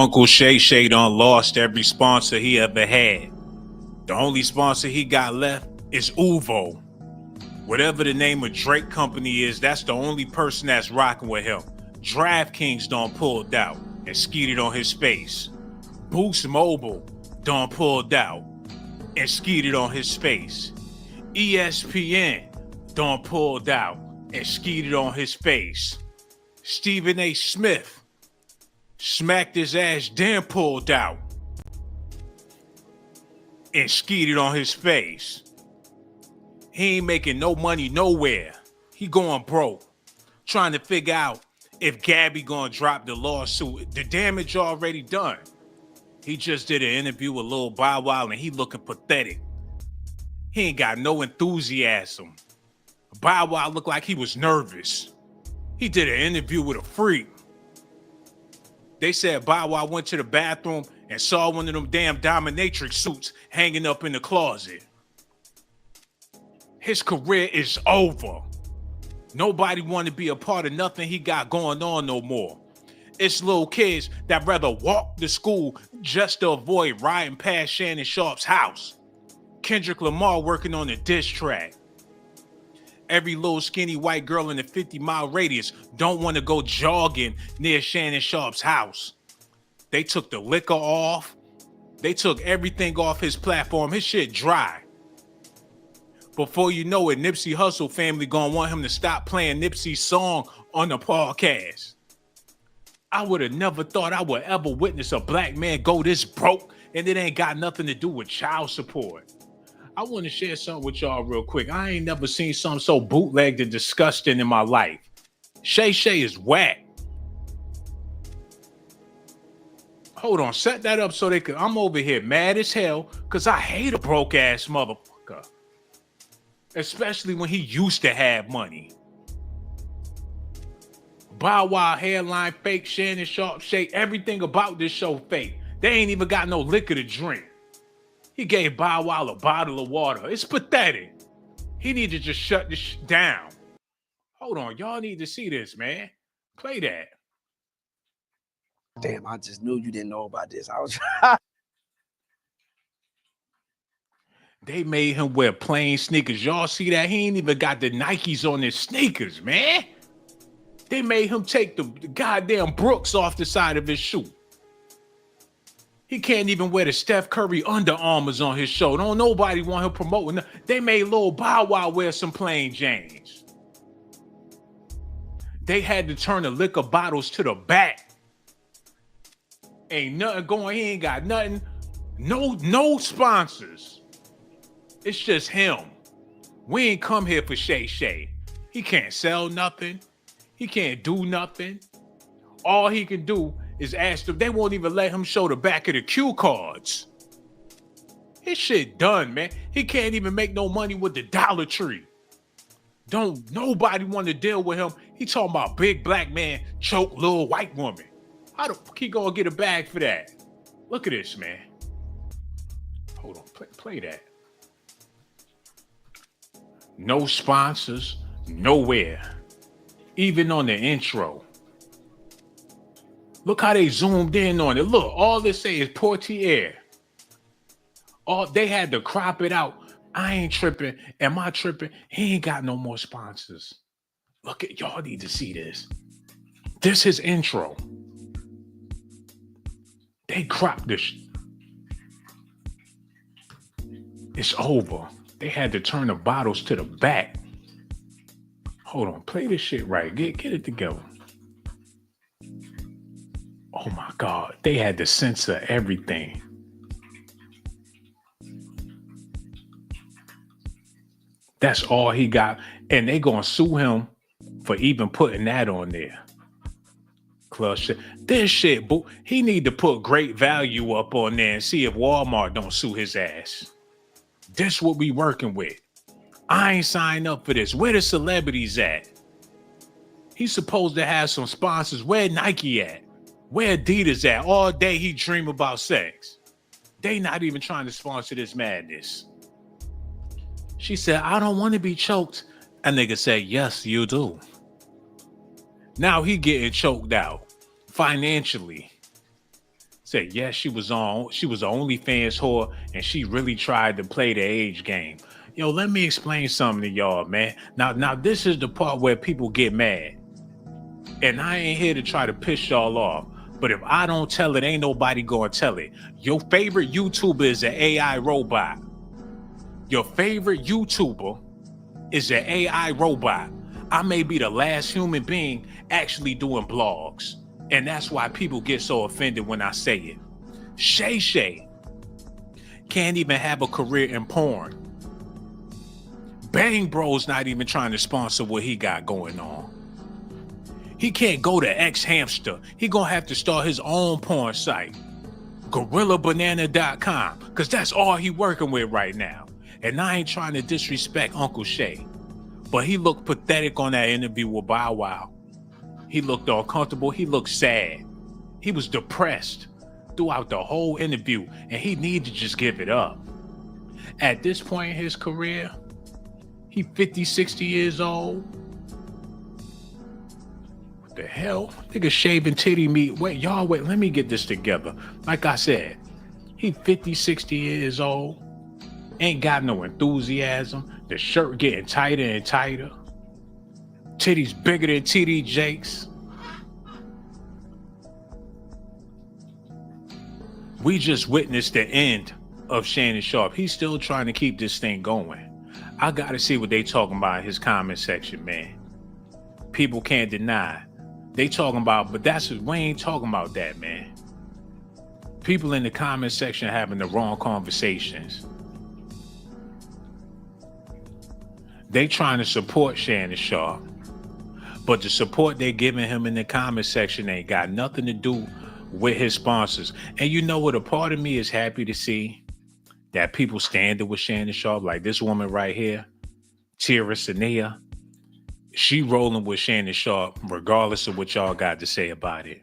Uncle Shay Shay done lost every sponsor he ever had. The only sponsor he got left is Uvo. Whatever the name of Drake company is, that's the only person that's rocking with him. DraftKings done pulled out and skeeted on his face. Boost Mobile done pulled out and skeeted on his face. ESPN done pulled out and skeeted on his face. Stephen A. Smith smacked his ass, then pulled out and skeeted on his face. He ain't making no money nowhere. He going broke, trying to figure out if Gabby gonna drop the lawsuit. The damage already done. He just did an interview with Lil Bow Wow and he looking pathetic. He ain't got no enthusiasm. Bow Wow looked like he was nervous. He did an interview with a freak. They said Bow Wow went to the bathroom and saw one of them damn dominatrix suits hanging up in the closet. His career is over. Nobody want to be a part of nothing he got going on no more. It's little kids that rather walk to school just to avoid riding past Shannon Sharpe's house. Kendrick Lamar working on a diss track. Every little skinny white girl in the 50-mile radius don't want to go jogging near Shannon Sharpe's house. They took the liquor off. They took everything off his platform. His shit dry. Before you know it, Nipsey Hussle family gonna want him to stop playing Nipsey's song on the podcast. I would have never thought I would ever witness a black man go this broke and it ain't got nothing to do with child support. I want to share something with y'all real quick. I ain't never seen something so bootlegged and disgusting in my life. Shay Shay is whack. Hold on, set that up so they could. I'm over here mad as hell because I hate a broke ass motherfucker. Especially when he used to have money. Bow Wow hairline fake, Shannon Sharpe shake, everything about this show fake. They ain't even got no liquor to drink. He gave Bow Wow a bottle of water. It's pathetic. He need to just shut this down. Hold on, y'all need to see this, man. Play that. Damn, I just knew you didn't know about this. I was They made him wear plain sneakers. Y'all see that? He ain't even got the Nikes on his sneakers, man. They made him take the goddamn Brooks off the side of his shoe. He can't even wear the Steph Curry Under Armours on his show. Don't nobody want him promoting. They made Lil Bow Wow wear some plain Janes. They had to turn the liquor bottles to the back. Ain't nothing going. He ain't got nothing. No sponsors. It's just him. We ain't come here for Shay Shay. He can't sell nothing. He can't do nothing. All he can do is ask them. They won't even let him show the back of the cue cards. His shit done, man. He can't even make no money with the Dollar Tree. Don't nobody want to deal with him. He talking about big black man choke little white woman. How the fuck he gonna get a bag for that? Look at this, man. Hold on, play that. No sponsors, nowhere. Even on the intro. Look how they zoomed in on it. Look, all they say is Portier. All they had to crop it out. I ain't tripping. Am I tripping? He ain't got no more sponsors. Look at y'all need to see this. This is intro. They cropped this. It's over. They had to turn the bottles to the back. Hold on, play this shit right. Get it together. Oh my God, they had to censor everything. That's all he got. And they gonna sue him for even putting that on there. Club Shay. This shit, boo. He need to put great value up on there and see if Walmart don't sue his ass. This what we working with. I ain't signed up for this. Where the celebrities at? He's supposed to have some sponsors. Where Nike at? Where Adidas at? All day he dream about sex. They not even trying to sponsor this madness. She said, I don't want to be choked. A nigga said, yes, you do. Now he getting choked out financially. Said yes, she was the OnlyFans whore, and she really tried to play the age game. Yo, let me explain something to y'all, man. Now this is the part where people get mad. And I ain't here to try to piss y'all off. But if I don't tell it, ain't nobody gonna tell it. Your favorite YouTuber is an AI robot. Your favorite YouTuber is an AI robot. I may be the last human being actually doing blogs. And that's why people get so offended when I say it. Shay Shay can't even have a career in porn. Bang Bro's not even trying to sponsor what he got going on. He can't go to X Hamster. He gonna have to start his own porn site. GorillaBanana.com, because that's all he working with right now. And I ain't trying to disrespect Uncle Shay, but he looked pathetic on that interview with Bow Wow. He looked uncomfortable. He looked sad. He was depressed throughout the whole interview, and he needed to just give it up. At this point in his career, he 50, 60 years old. What the hell? Nigga shaving titty meat. Wait, let me get this together. Like I said, he 50, 60 years old. Ain't got no enthusiasm. The shirt getting tighter and tighter. Titties bigger than TD Jakes. We just witnessed the end of Shannon Sharpe. He's still trying to keep this thing going. I gotta see what they talking about in his comment section, man. People can't deny. They talking about, but we ain't talking about that, man. People in the comment section are having the wrong conversations. They trying to support Shannon Sharpe, but the support they giving him in the comment section ain't got nothing to do with his sponsors. And you know what? A part of me is happy to see that people standing with Shannon Sharpe, like this woman right here, Tira Sania. She rolling with Shannon Sharpe regardless of what y'all got to say about it.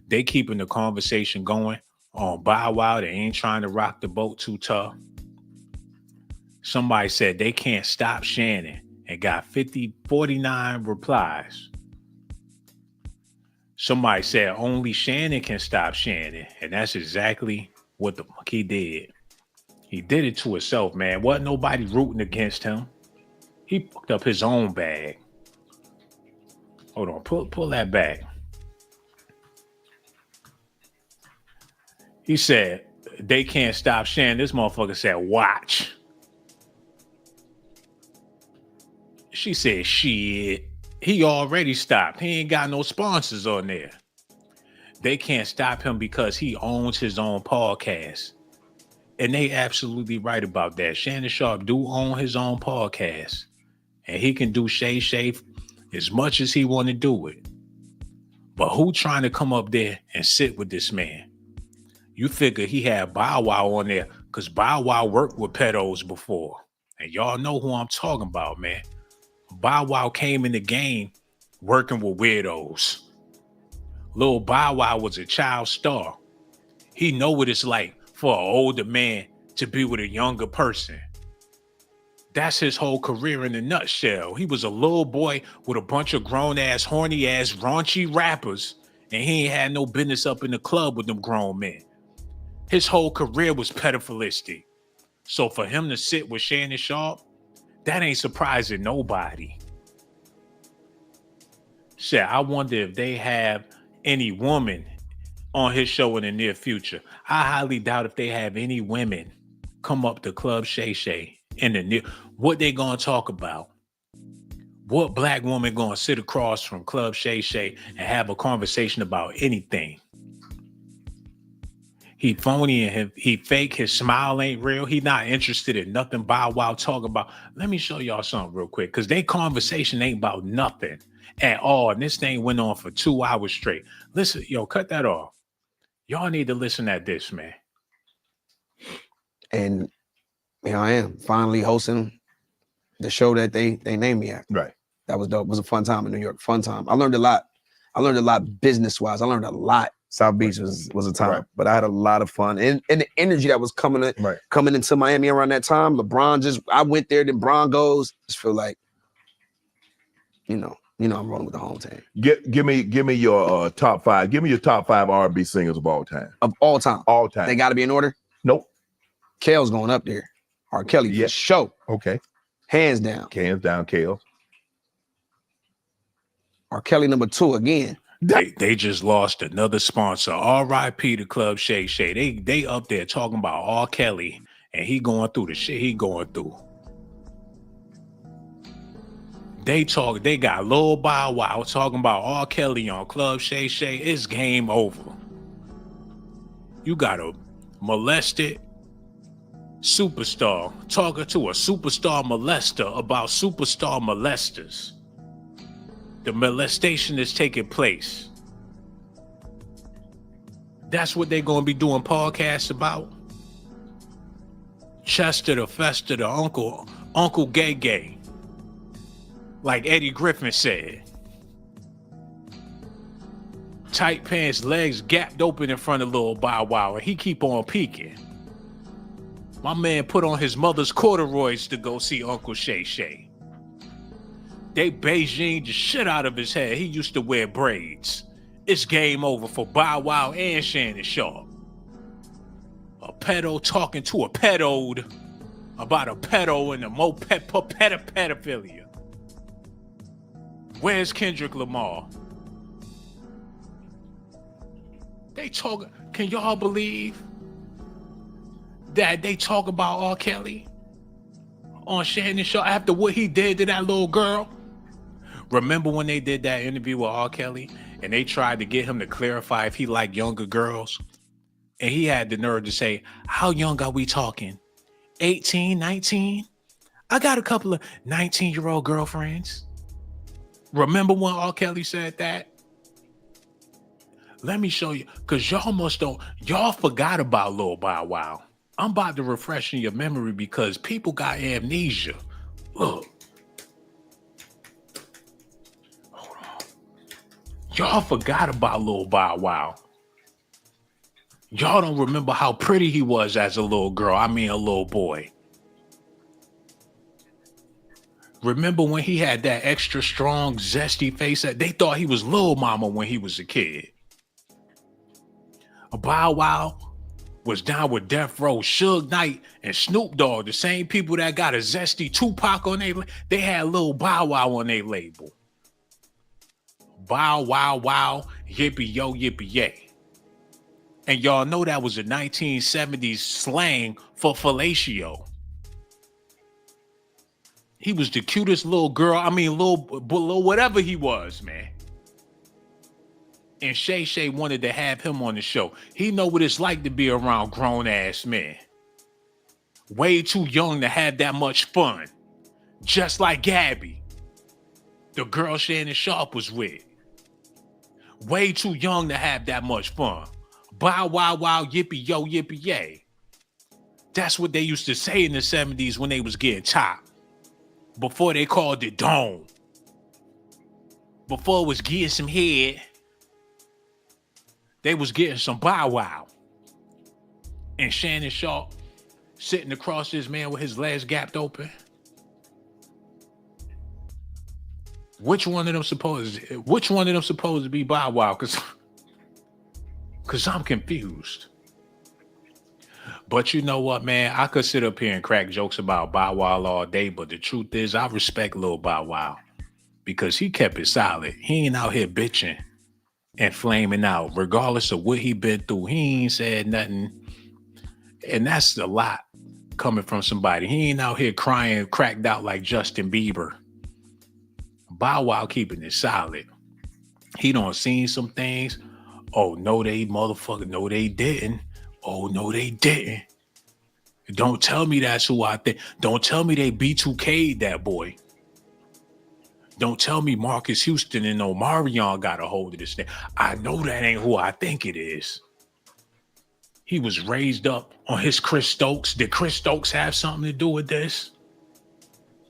They keeping the conversation going on Bow Wow. They ain't trying to rock the boat too tough. Somebody said they can't stop Shannon and got 49 replies. Somebody said only Shannon can stop Shannon, and that's exactly what the fuck he did. He did it to himself, man. Wasn't nobody rooting against him. He fucked up his own bag. Hold on, pull that back. He said they can't stop Shannon. This motherfucker said, watch. She said, shit. He already stopped. He ain't got no sponsors on there. They can't stop him because he owns his own podcast. And they absolutely right about that. Shannon Sharpe do own his own podcast. And he can do Shay Shay as much as he want to do it. But who trying to come up there and sit with this man? You figure he had Bow Wow on there because Bow Wow worked with pedos before. And y'all know who I'm talking about, man. Bow Wow came in the game working with weirdos. Lil Bow Wow was a child star. He know what it's like for an older man to be with a younger person. That's his whole career in a nutshell. He was a little boy with a bunch of grown-ass, horny-ass, raunchy rappers, and he ain't had no business up in the club with them grown men. His whole career was pedophilistic. So for him to sit with Shannon Sharpe, that ain't surprising nobody. Shit, I wonder if they have any woman on his show in the near future. I highly doubt if they have any women come up to Club Shay Shay in the near. What they gonna talk about? What black woman gonna sit across from Club Shay Shay and have a conversation about anything? He phony and he fake. His smile ain't real. He not interested in nothing Bow Wow talking about. Let me show y'all something real quick, because they conversation ain't about nothing at all. And this thing went on for 2 hours straight. Listen, yo, cut that off. Y'all need to listen at this, man. And here I am, finally hosting the show that they named me after. Right. That was dope. It was a fun time in New York. Fun time. I learned a lot. Business-wise. I learned a lot. South Beach was a time, right. But I had a lot of fun. And the energy that was coming into Miami around that time, I went there, then Bron goes, just feel like, You know I'm rolling with the home team. Give me your top 5. Give me your top 5 R&B singers of all time. Of all time. All time. They got to be in order? Nope. Kale's going up there. R. Kelly for sure. Okay. Hands down. Kale. R. Kelly number 2 again. They just lost another sponsor. R.I.P. to Club Shay Shay. They up there talking about R. Kelly, and he going through the shit he going through. They got Lil Bow Wow talking about R. Kelly on Club Shay Shay. It's game over. You got a molested superstar talking to a superstar molester about superstar molesters. The molestation is taking place. That's what they're going to be doing podcasts about. Chester the Fester, the Uncle Gay. Like Eddie Griffin said. Tight pants, legs gapped open in front of Lil Bow Wow, and he keep on peeking. My man put on his mother's corduroys to go see Uncle Shay Shay. They Beijing the shit out of his head. He used to wear braids. It's game over for Bow Wow and Shannon Sharpe. A pedo talking to a pedo about a pedo and a pedophilia. Where's Kendrick Lamar? They talking. Can y'all believe that they talk about R. Kelly on Shannon Sharpe after what he did to that little girl? Remember when they did that interview with R. Kelly and they tried to get him to clarify if he liked younger girls? And he had the nerve to say, how young are we talking? 18, 19? I got a couple of 19-year-old girlfriends. Remember when R. Kelly said that? Let me show you, because y'all forgot about Lil Bow Wow. I'm about to refresh in your memory because people got amnesia. Look. Hold on. Y'all forgot about Lil Bow Wow. Y'all don't remember how pretty he was as a little girl. I mean, a little boy. Remember when he had that extra strong, zesty face? They thought he was Lil Mama when he was a kid. Bow Wow was down with Death Row, Suge Knight, and Snoop Dogg, the same people that got a zesty Tupac on their label. They had Lil Bow Wow on their label. Bow Wow Wow, yippee yo, yippee yay. And y'all know that was a 1970s slang for fellatio. He was the cutest little girl. I mean, little whatever he was, man. And Shay Shay wanted to have him on the show. He know what it's like to be around grown-ass men. Way too young to have that much fun. Just like Gabby, the girl Shannon Sharpe was with. Way too young to have that much fun. Bow wow wow, yippee yo, yippee yay. That's what they used to say in the 70s when they was getting chopped. Before they called it dome. Before it was getting some head, they was getting some bow wow. And Shannon Sharpe sitting across this man with his legs gapped open. Which one of them supposed to be Bow Wow? Cause I'm confused. But you know what, man? I could sit up here and crack jokes about Bow Wow all day, but the truth is I respect Lil Bow Wow because he kept it solid. He ain't out here bitching and flaming out. Regardless of what he been through, he ain't said nothing. And that's a lot coming from somebody. He ain't out here crying, cracked out like Justin Bieber. Bow Wow keeping it solid. He done seen some things. Oh, no, they motherfucker. No, they didn't. Oh, no, they didn't. Don't tell me that's who I think. Don't tell me they B2K'd that boy. Don't tell me Marcus Houston and Omarion got a hold of this thing. I know that ain't who I think it is. He was raised up on his Chris Stokes. Did Chris Stokes have something to do with this?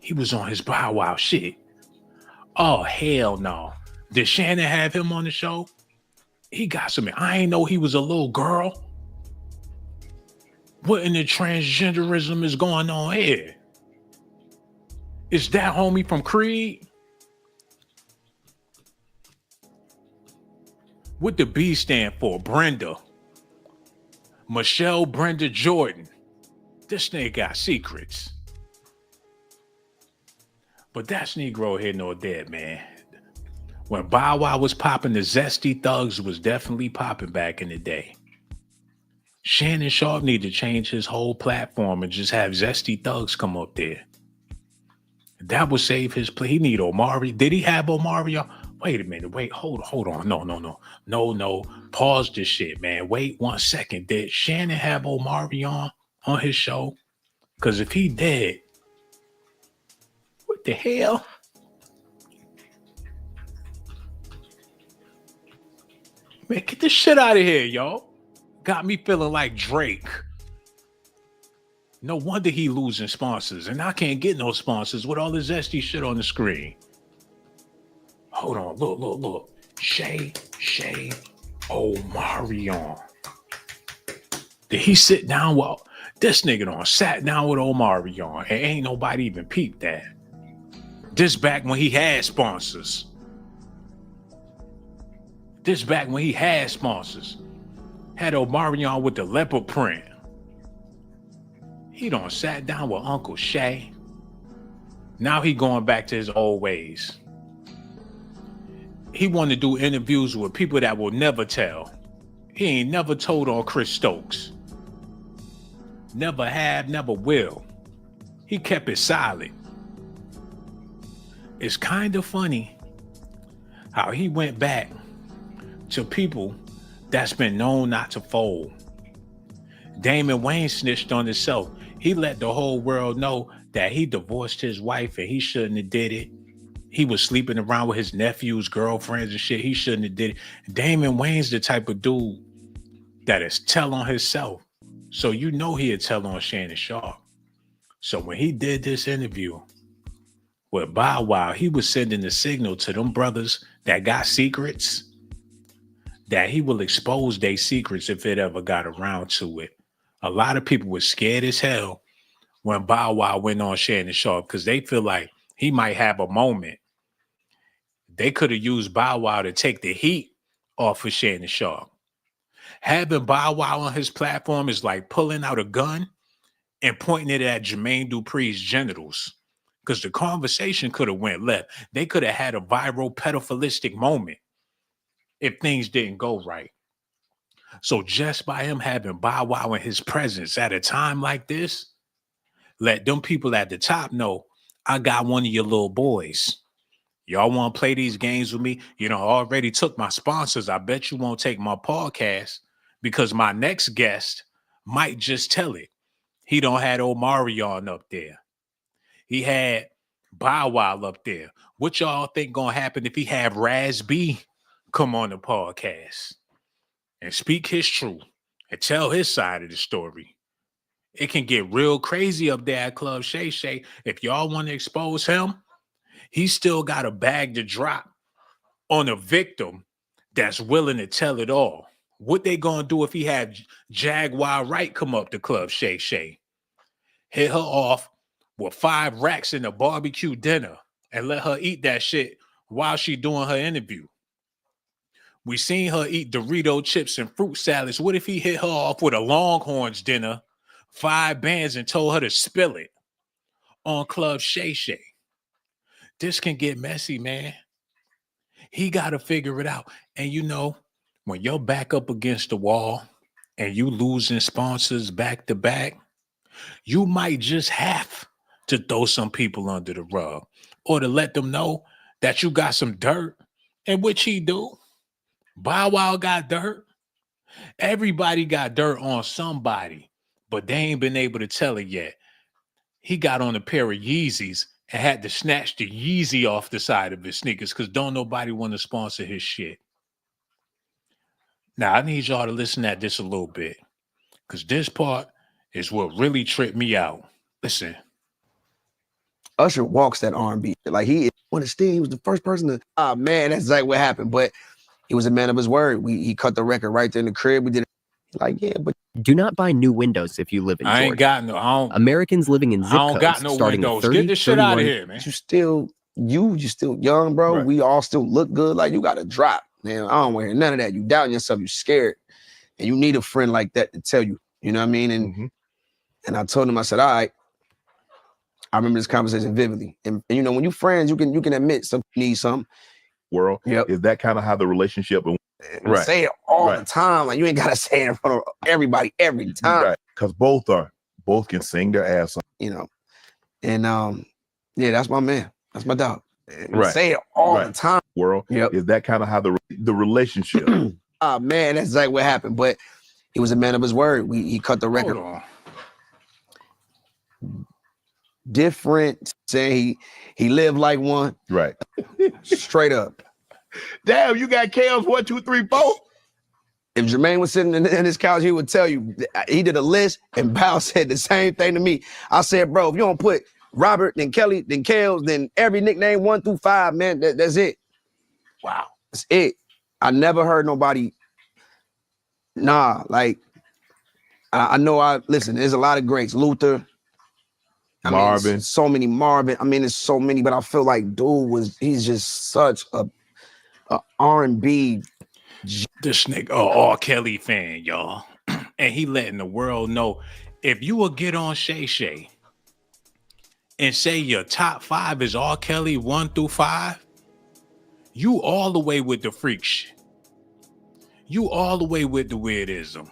He was on his Bow Wow shit. Oh, hell no. Did Shannon have him on the show? He got something. I ain't know he was a little girl. What in the transgenderism is going on here? Is that homie from Creed? What the B stand for? Brenda. Michelle Brenda Jordan. This nigga got secrets. But that's Negro here nor dead, man. When Bow Wow was popping, the Zesty Thugs was definitely popping back in the day. Shannon Sharpe need to change his whole platform and just have Zesty Thugs come up there. That would save his play. He need Omari. Did he have Omari? Wait a minute. Wait, hold on. No. Pause this shit, man. Wait 1 second. Did Shannon have Omari on his show? Because if he did, what the hell? Man, get this shit out of here, y'all. Got me feeling like Drake. No wonder he losing sponsors, and I can't get no sponsors with all the Zesty shit on the screen. Hold on, look. Shay Omarion. Did he sit down with this nigga sat down with Omarion, and ain't nobody even peeped that. This back when he had sponsors. Had Omarion with the leopard print. He done sat down with Uncle Shay. Now he going back to his old ways. He want to do interviews with people that will never tell. He ain't never told on Chris Stokes. Never have, never will. He kept it silent. It's kind of funny how he went back to people that's been known not to fold. Damon Wayne snitched on himself. He let the whole world know that he divorced his wife and he shouldn't have did it. He was sleeping around with his nephew's girlfriends and shit. He shouldn't have did it. Damon Wayne's the type of dude that is tell on himself. So you know he'd tell on Shannon Sharpe. So when he did this interview with Bow Wow, he was sending the signal to them brothers that got secrets that he will expose their secrets if it ever got around to it. A lot of people were scared as hell when Bow Wow went on Shannon Sharpe because they feel like he might have a moment. They could have used Bow Wow to take the heat off of Shannon Sharpe. Having Bow Wow on his platform is like pulling out a gun and pointing it at Jermaine Dupri's genitals because the conversation could have went left. They could have had a viral pedophilistic moment if things didn't go right. So just by him having Bow Wow in his presence at a time like this, let them people at the top know, I got one of your little boys. Y'all want to play these games with me? You know, I already took my sponsors. I bet you won't take my podcast because my next guest might just tell it. He don't had Omarion up there. He had Bow Wow up there. What y'all think gonna happen if he have Raz B come on the podcast and speak his truth and tell his side of the story? It can get real crazy up there at Club Shay Shay. If y'all want to expose him, he still got a bag to drop on a victim that's willing to tell it all. What they gonna do if he had Jaguar Wright come up to Club Shay Shay, hit her off with 5 racks in a barbecue dinner and let her eat that shit while she doing her interview? We seen her eat Dorito chips and fruit salads. What if he hit her off with a Longhorns dinner, 5 bands, and told her to spill it on Club Shay Shay? This can get messy, man. He got to figure it out. And you know, when you're back up against the wall and you losing sponsors back to back, you might just have to throw some people under the rug or to let them know that you got some dirt, and which he do. Bow Wow got dirt. Everybody got dirt on somebody, but they ain't been able to tell it yet. He got on a pair of Yeezys and had to snatch the Yeezy off the side of his sneakers because don't nobody want to sponsor his shit. Now, I need y'all to listen at this a little bit because this part is what really tripped me out. Listen. Usher walks that R&B. Like he was the first person to, man, that's exactly what happened. But he was a man of his word. He cut the record right there in the crib. We did it. Like, yeah, but do not buy new windows if you live in Georgia. I ain't got no. Americans living in zip codes got no starting windows. at 30, Get this shit out of here, man. You still young, bro. Right. We all still look good. Like you got to drop. Man, I don't want to hear none of that. You doubting yourself, you scared. And you need a friend like that to tell you. You know what I mean? And I told him, I said, all right. I remember this conversation vividly. And you know, when you friends, you can admit something need something. World. Yep. Is that kind of how the relationship right. Say it all the time. Like you ain't gotta say it in front of everybody every time. Right. Because both can sing their ass off. You know. And yeah, that's my man. That's my dog. Right. Say it all the time. World. Yep. Is that kind of how the relationship? Man, that's exactly what happened. But he was a man of his word. He cut the record. Different, saying he lived like one. Right. Straight up. Damn, you got KL's 1, 2, 3, 4. If Jermaine was sitting in his couch, he would tell you. He did a list, and Bow said the same thing to me. I said, bro, if you don't put Robert, then Kelly, then Kels, then every nickname 1 through 5, man, that's it. Wow, that's it. I never heard nobody. Nah, like I know. Listen. There's a lot of greats. Luther. Marvin. So many Marvin. I mean, there's so many, but I feel like he's just such a R&B. This nigga, R. Kelly fan, y'all. And he letting the world know, if you will get on Shay Shay and say your top 5 is R. Kelly 1 through 5, you all the way with the freak shit. You all the way with the weirdism.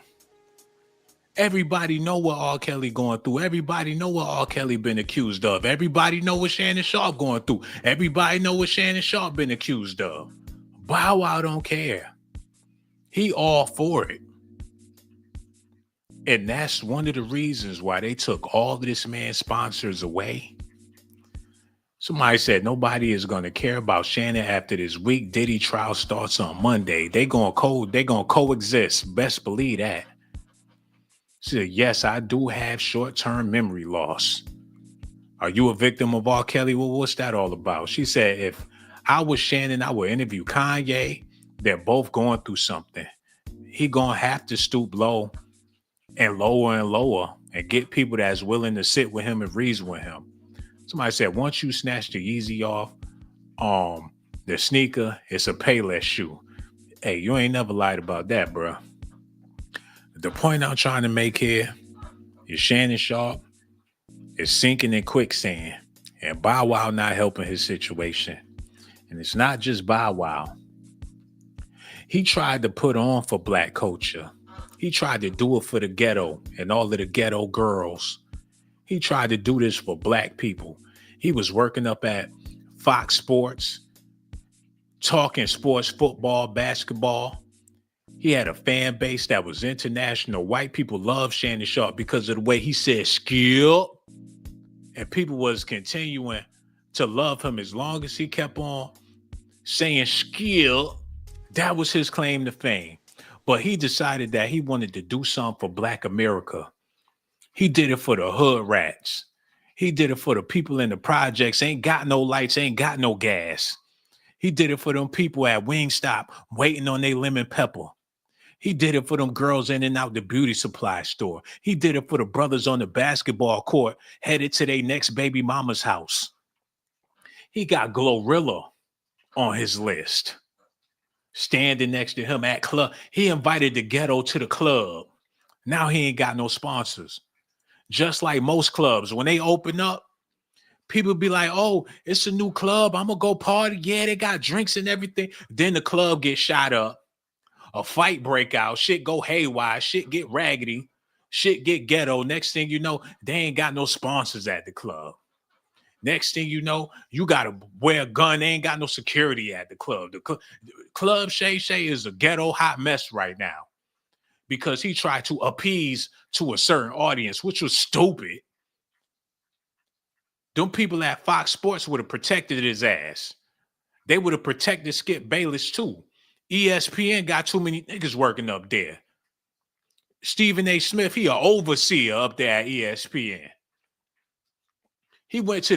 Everybody know what R. Kelly going through. Everybody know what R. Kelly been accused of. Everybody know what Shannon Sharpe going through. Everybody know what Shannon Sharpe been accused of. Bow Wow don't care. He all for it. And that's one of the reasons why they took all of this man's sponsors away. Somebody said nobody is going to care about Shannon after this week. Diddy trial starts on Monday. They gonna coexist. Best believe that. She said, yes, I do have short-term memory loss. Are you a victim of R. Kelly? Well, what's that all about? She said, if I was Shannon, I would interview Kanye. They're both going through something. He gonna have to stoop low and lower and get people that's willing to sit with him and reason with him. Somebody said, once you snatch the Yeezy off, the sneaker, it's a Payless shoe. Hey, you ain't never lied about that, bro. The point I'm trying to make here is Shannon Sharpe is sinking in quicksand, and Bow Wow not helping his situation. And it's not just Bow Wow. He tried to put on for black culture. He tried to do it for the ghetto and all of the ghetto girls. He tried to do this for black people. He was working up at Fox Sports, talking sports, football, basketball. He had a fan base that was international. White people loved Shannon Sharpe because of the way he said skill. And people was continuing to love him as long as he kept on saying skill. That was his claim to fame. But he decided that he wanted to do something for Black America. He did it for the hood rats. He did it for the people in the projects. Ain't got no lights, ain't got no gas. He did it for them people at Wingstop waiting on their lemon pepper. He did it for them girls in and out the beauty supply store. He did it for the brothers on the basketball court headed to their next baby mama's house. He got Glorilla on his list. Standing next to him at club. He invited the ghetto to the club. Now he ain't got no sponsors. Just like most clubs, when they open up, people be like, oh, it's a new club. I'm going to go party. Yeah, they got drinks and everything. Then the club gets shot up. A fight break out, shit go haywire, shit get raggedy, shit get ghetto. Next thing you know, they ain't got no sponsors at the club. Next thing you know, you gotta wear a gun. They ain't got no security at the club. The Club Shay Shay is a ghetto hot mess right now because he tried to appease to a certain audience, which was stupid. Them people at Fox Sports would have protected his ass. They would have protected Skip Bayless too. ESPN got too many niggas working up there. Stephen A. Smith, he an overseer up there at ESPN. He went to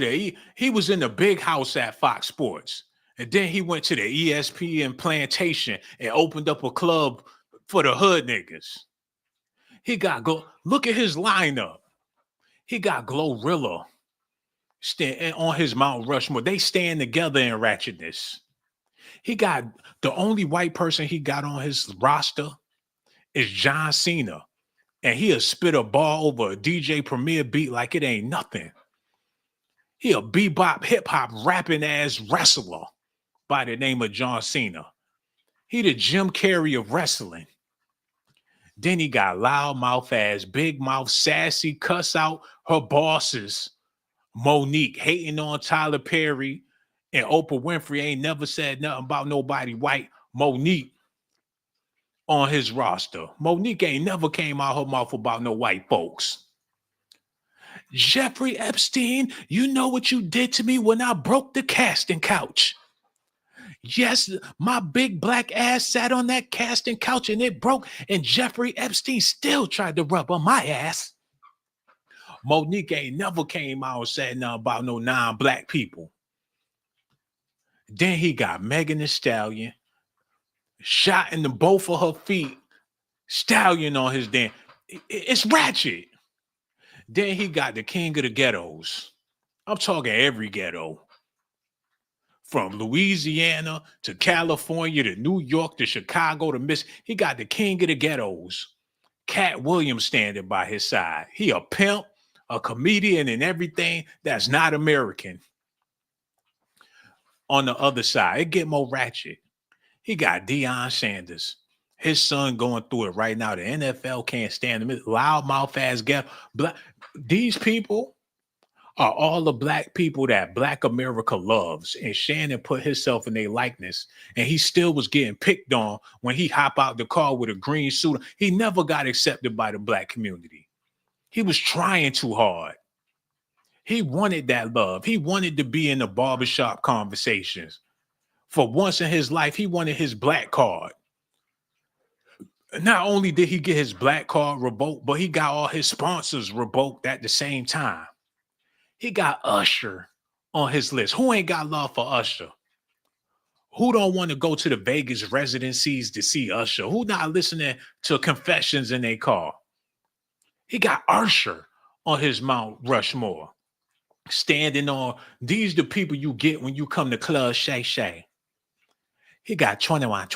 he was in the big house at Fox Sports. And then he went to the ESPN plantation and opened up a club for the hood niggas. He got look at his lineup. He got Glorilla on his Mount Rushmore. They stand together in ratchetness. He got the only white person he got on his roster is John Cena. And he'll spit a ball over a DJ Premier beat like it ain't nothing. He a bebop hip hop rapping ass wrestler by the name of John Cena. He the Jim Carrey of wrestling. Then he got loudmouth ass, big mouth, sassy, cuss out her bosses. Monique hating on Tyler Perry and Oprah Winfrey ain't never said nothing about nobody white. Monique on his roster. Monique ain't never came out her mouth about no white folks. Jeffrey Epstein, you know what you did to me when I broke the casting couch. Yes, my big black ass sat on that casting couch and it broke, and Jeffrey Epstein still tried to rub on my ass. Monique ain't never came out and said nothing about no non-black people. Then he got Megan Thee Stallion, shot in the both of her feet, Stallion on his damn. It's ratchet. Then he got the king of the ghettos. I'm talking every ghetto. From Louisiana to California to New York to Chicago to Miss. He got the king of the ghettos. Cat Williams standing by his side. He a pimp, a comedian, and everything that's not American. On the other side, it get more ratchet. He got Deion Sanders. His son going through it right now. The NFL can't stand him. Loudmouth ass ghetto. These people are all the black people that Black America loves. And Shannon put himself in their likeness. And he still was getting picked on when he hop out the car with a green suit. He never got accepted by the black community. He was trying too hard. He wanted that love. He wanted to be in the barbershop conversations. For once in his life, he wanted his black card. Not only did he get his black card revoked, but he got all his sponsors revoked at the same time. He got Usher on his list. Who ain't got love for Usher? Who don't want to go to the Vegas residencies to see Usher? Who not listening to Confessions in their car? He got Usher on his Mount Rushmore. Standing on, these the people you get when you come to Club Shay Shay. He got 21.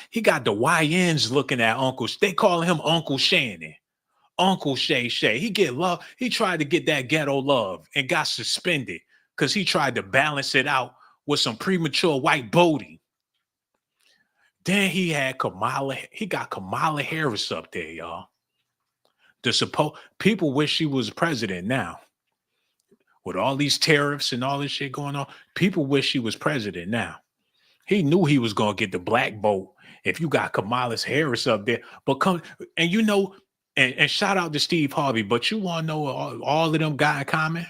He got the YNs looking at Uncle. They calling him Uncle Shannon. Uncle Shay Shay. He get love. He tried to get that ghetto love and got suspended because he tried to balance it out with some premature white Bodie. Then he had Kamala. He got Kamala Harris up there, y'all. People wish she was president now. With all these tariffs and all this shit going on, people wish she was president now. He knew he was going to get the black vote if you got Kamala Harris up there. But come, and you know, and shout out to Steve Harvey, but you want to know what all of them got in common?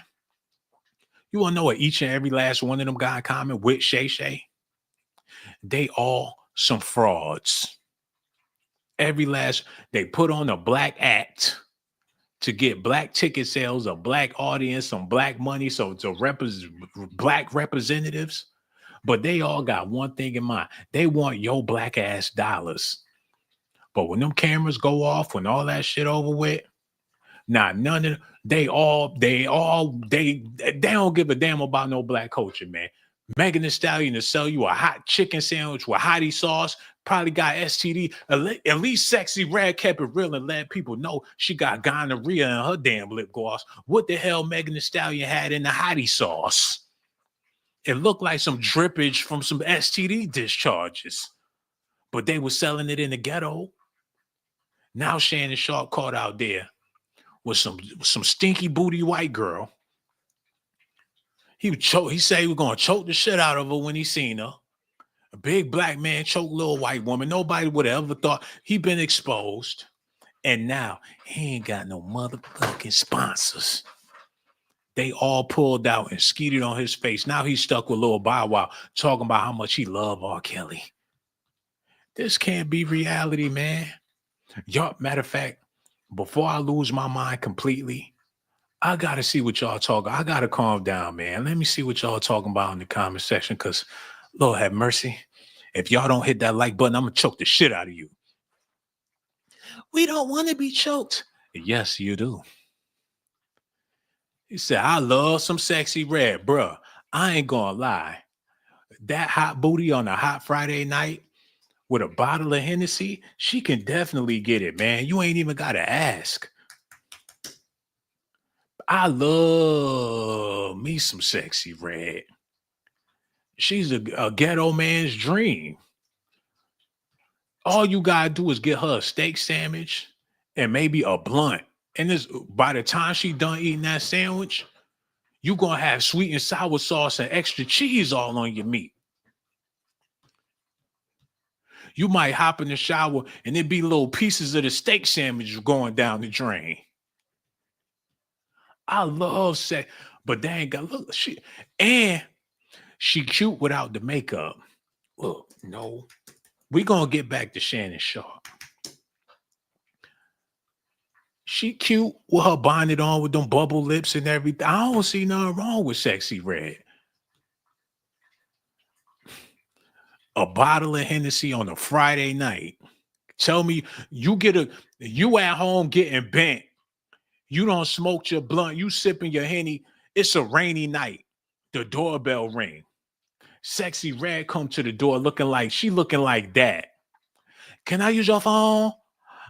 You want to know what each and every last one of them got in common with Shay Shay? They all some frauds. They put on a black act to get black ticket sales, a black audience, some black money, so to represent black representatives. But they all got one thing in mind. They want your black ass dollars. But when them cameras go off, when all that shit over with, none of they don't give a damn about no black culture, man. Megan Thee Stallion to sell you a hot chicken sandwich with hottie sauce, probably got STD. At least Sexyy Red kept it real and let people know she got gonorrhea in her damn lip gloss. What the hell Megan Thee Stallion had in the hottie sauce? It looked like some drippage from some STD discharges, but they were selling it in the ghetto. Now Shannon Sharpe caught out there with some stinky booty white girl. He said he was going to choke the shit out of her when he seen her. A big black man choke little white woman. Nobody would have ever thought he'd been exposed. And now he ain't got no motherfucking sponsors. They all pulled out and skeeted on his face. Now he's stuck with Lil Bow Wow talking about how much he love R. Kelly. This can't be reality, man. Y'all, matter of fact, before I lose my mind completely, I got to see what y'all talking. I got to calm down, man. Let me see what y'all talking about in the comment section because, Lord have mercy, if y'all don't hit that like button, I'm going to choke the shit out of you. We don't want to be choked. Yes, you do. He said, I love some Sexyy Red, bruh. I ain't gonna lie. that hot booty on a hot Friday night with a bottle of Hennessy, she can definitely get it, man. You ain't even got to ask. I love me some Sexyy Red. She's a ghetto man's dream. All you gotta do is get her a steak sandwich and maybe a blunt. And this, by the time she done eating that sandwich, you gonna have sweet and sour sauce and extra cheese all on your meat. You might hop in the shower and it be little pieces of the steak sandwich going down the drain. I love sex, but they ain't got look. She cute without the makeup. Look, no, we gonna get back to Shannon Sharpe. She cute with her bonnet on with them bubble lips and everything. I don't see nothing wrong with Sexyy Red. A bottle of Hennessy on a Friday night. Tell me you at home getting bent. You don't smoke your blunt. You sipping your Henny. It's a rainy night. The doorbell ring. Sexyy Red come to the door looking like that. Can I use your phone?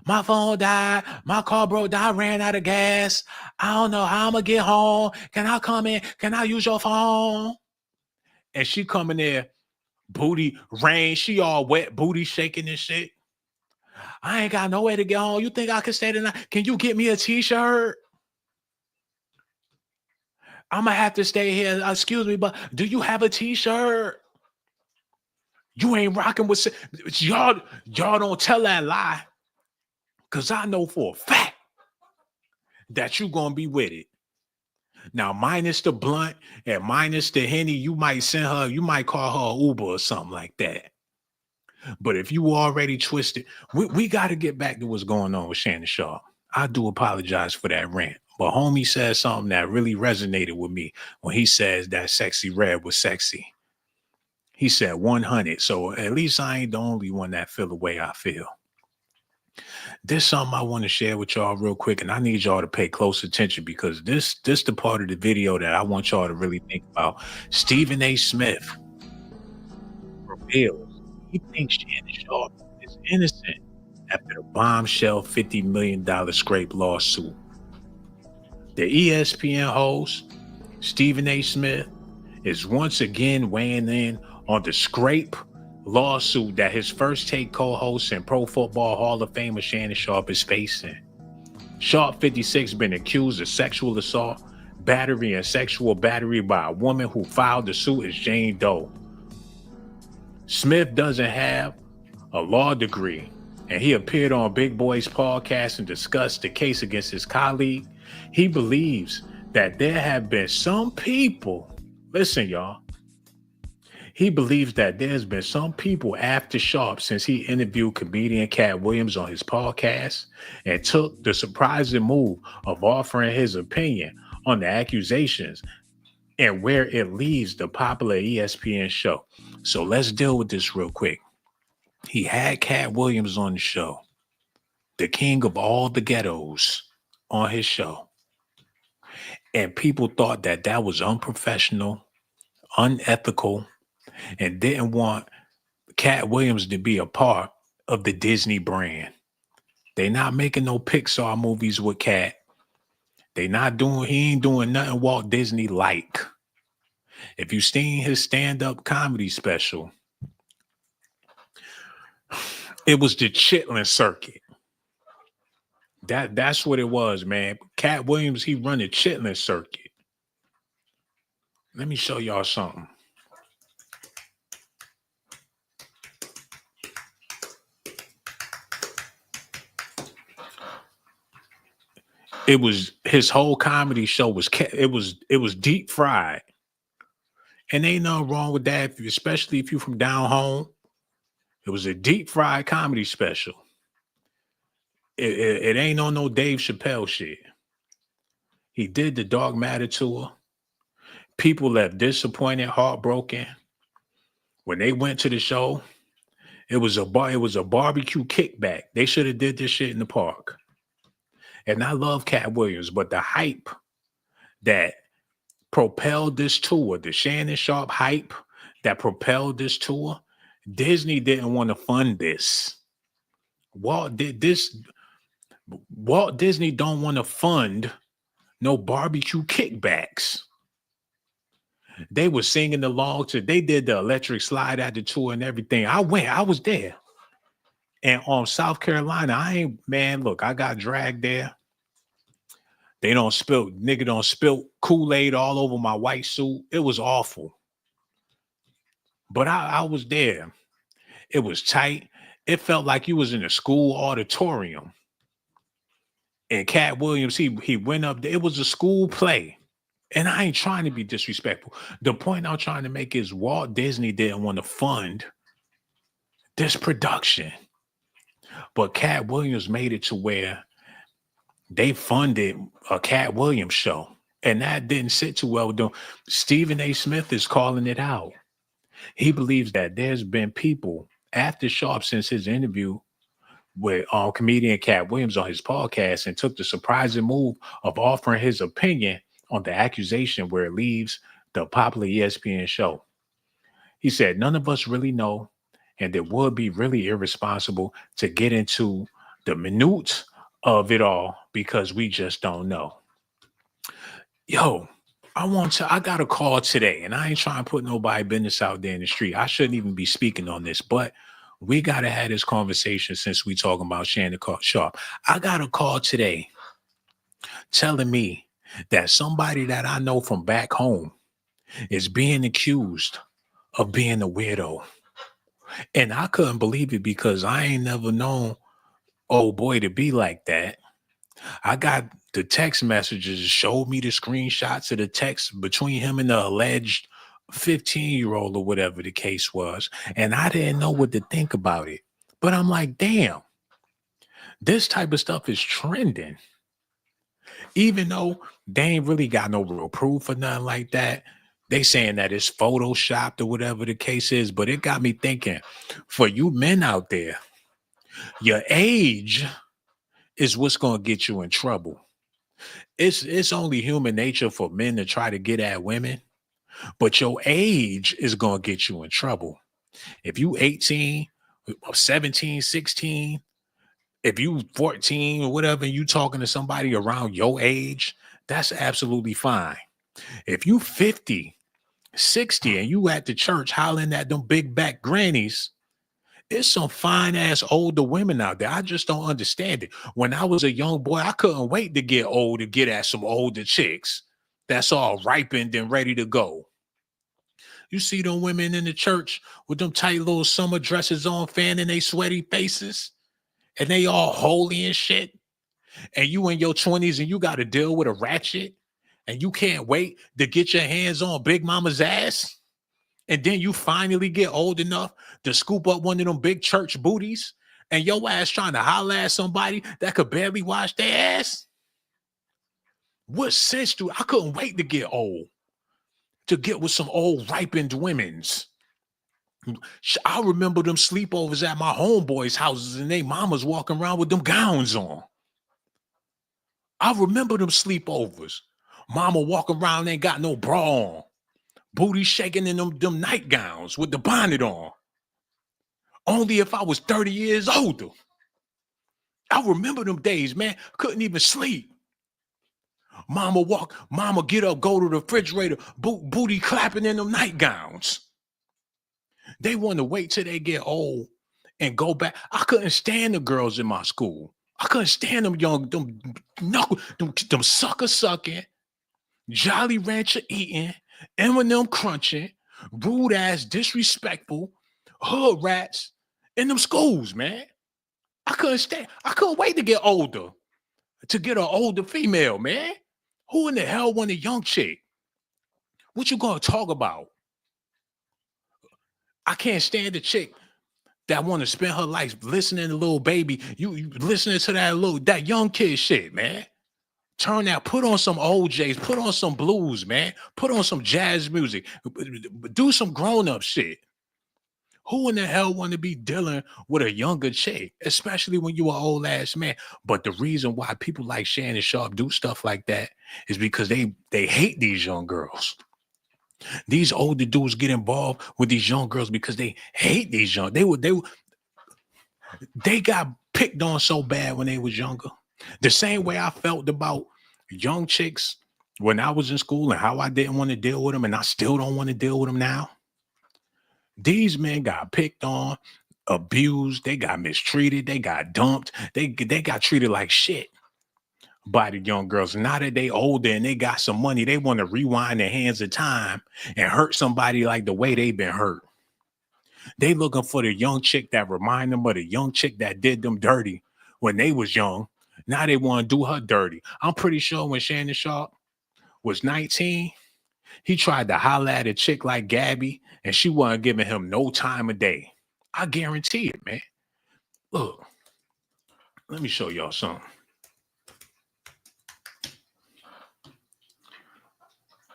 My phone died. My car broke down. I ran out of gas. I don't know how I'm gonna get home. Can I come in? Can I use your phone? And she come in there, booty rain. She all wet, booty shaking and shit. I ain't got nowhere to get home. You think I can stay tonight? Can you get me a t-shirt? I'm gonna have to stay here. Excuse me, but do you have a t-shirt? You ain't rocking with y'all don't tell that lie. Cause I know for a fact that you gonna be with it. Now, minus the blunt and minus the Henny, you might call her Uber or something like that. But if you already twisted, we got to get back to what's going on with Shannon Sharpe. I do apologize for that rant. But homie said something that really resonated with me when he says that Sexyy Red was sexy. He said 100. So at least I ain't the only one that feel the way I feel. There's something I want to share with y'all real quick, and I need y'all to pay close attention because this the part of the video that I want y'all to really think about. Stephen A. Smith reveals he thinks Shannon Sharpe is innocent after the bombshell $50 million scrape lawsuit. The ESPN host, Stephen A. Smith, is once again weighing in on the scrape lawsuit that his First Take co-host and Pro Football Hall of Famer Shannon Sharpe is facing. Sharpe 56 been accused of sexual assault, battery, and sexual battery by a woman who filed the suit as Jane Doe. Smith doesn't have a law degree, and he appeared on Big Boy's podcast and discussed the case against his colleague. He believes that there have been some people, listen y'all, he believes that there's been some people after Sharpe since he interviewed comedian Cat Williams on his podcast and took the surprising move of offering his opinion on the accusations and where it leaves the popular ESPN show. So let's deal with this real quick. He had Cat Williams on the show, the king of all the ghettos, on his show. And people thought that that was unprofessional, unethical, and didn't want Cat Williams to be a part of the Disney brand. They not making no Pixar movies with Cat. He ain't doing nothing Walt Disney like. If you seen his stand-up comedy special, it was the Chitlin circuit. That's what it was, man. Cat Williams, he run the Chitlin circuit. Let me show y'all something. It was his whole comedy show was deep fried. And ain't nothing wrong with that, especially if you're from down home. It was a deep fried comedy special. It ain't on no Dave Chappelle shit. He did the Dark Matter tour. People left disappointed, heartbroken. When they went to the show, it was a barbecue kickback. They should have did this shit in the park. And I love Cat Williams, but the hype that propelled this tour, the Shannon Sharpe hype that propelled this tour, Disney didn't want to fund this. Walt Disney don't want to fund no barbecue kickbacks. They were singing along to, they did the electric slide at the tour and everything. I was there. And on South Carolina, I got dragged there. Nigga don't spill Kool-Aid all over my white suit. It was awful. But I was there. It was tight. It felt like you was in a school auditorium. And Cat Williams, he went up there. It was a school play. And I ain't trying to be disrespectful. The point I'm trying to make is Walt Disney didn't want to fund this production. But Cat Williams made it to where they funded a Cat Williams show. And that didn't sit too well with them. Stephen A. Smith is calling it out. He believes that there's been people after Sharpe, since his interview with comedian Cat Williams on his podcast, and took the surprising move of offering his opinion on the accusation where it leaves the popular ESPN show. He said, none of us really know, and it would be really irresponsible to get into the minutes of it all because we just don't know. Yo, I got a call today, and I ain't trying to put nobody business out there in the street. I shouldn't even be speaking on this, but we got to have this conversation since we talking about Shannon Sharpe. I got a call today telling me that somebody that I know from back home is being accused of being a weirdo. And I couldn't believe it because I ain't never known old boy to be like that. I got the text messages, showed me the screenshots of the text between him and the alleged 15-year-old or whatever the case was. And I didn't know what to think about it. But I'm like, damn, this type of stuff is trending. Even though they ain't really got no real proof or nothing like that. They saying that it's photoshopped or whatever the case is. But it got me thinking, for you men out there, your age is what's going to get you in trouble. It's only human nature for men to try to get at women, but your age is going to get you in trouble. If you 18, 17, 16, if you 14 or whatever, and you talking to somebody around your age, that's absolutely fine. If you 50, 60, and you at the church hollering at them big back grannies, it's some fine ass older women out there. I just don't understand it. When I was a young boy, I couldn't wait to get old to get at some older chicks that's all ripened and ready to go. You see them women in the church with them tight little summer dresses on, fanning they sweaty faces, and they all holy and shit. And you in your 20s and you got to deal with a ratchet, and you can't wait to get your hands on Big Mama's ass. And then you finally get old enough to scoop up one of them big church booties, and your ass trying to holler at somebody that could barely wash their ass. What sense do I couldn't wait to get old, to get with some old ripened women's. I remember them sleepovers at my homeboys' houses and they mamas walking around with them gowns on. I remember them sleepovers. Mama walking around ain't got no bra on. Booty shaking in them nightgowns with the bonnet on. Only if I was 30 years older. I remember them days, man. Couldn't even sleep. Mama get up, go to the refrigerator, booty clapping in them nightgowns. They want to wait till they get old and go back. I couldn't stand the girls in my school. I couldn't stand them young, them sucker sucking, Jolly Rancher eating, M&M crunching, rude ass, disrespectful, hood rats in them schools, man. I couldn't wait to get older, to get an older female, man. Who in the hell want a young chick? What you gonna talk about? I can't stand a chick that want to spend her life listening to Lil Baby. You listening to that young kid shit, man. Turn that, put on some OJs, put on some blues, man. Put on some jazz music. Do some grown-up shit. Who in the hell want to be dealing with a younger chick, especially when you an old ass man? But the reason why people like Shannon Sharpe do stuff like that is because they hate these young girls. These older dudes get involved with these young girls because they hate these young. They got picked on so bad when they was younger. The same way I felt about young chicks when I was in school and how I didn't want to deal with them, and I still don't want to deal with them now. These men got picked on, abused, they got mistreated, they got dumped, they got treated like shit by the young girls. Now that they older and they got some money, they want to rewind their hands of time and hurt somebody like the way they've been hurt. They looking for the young chick that remind them of the young chick that did them dirty when they was young. Now they want to do her dirty. I'm pretty sure when Shannon Sharpe was 19, he tried to holler at a chick like Gabby, and she wasn't giving him no time of day. I guarantee it, man. Look, let me show y'all something.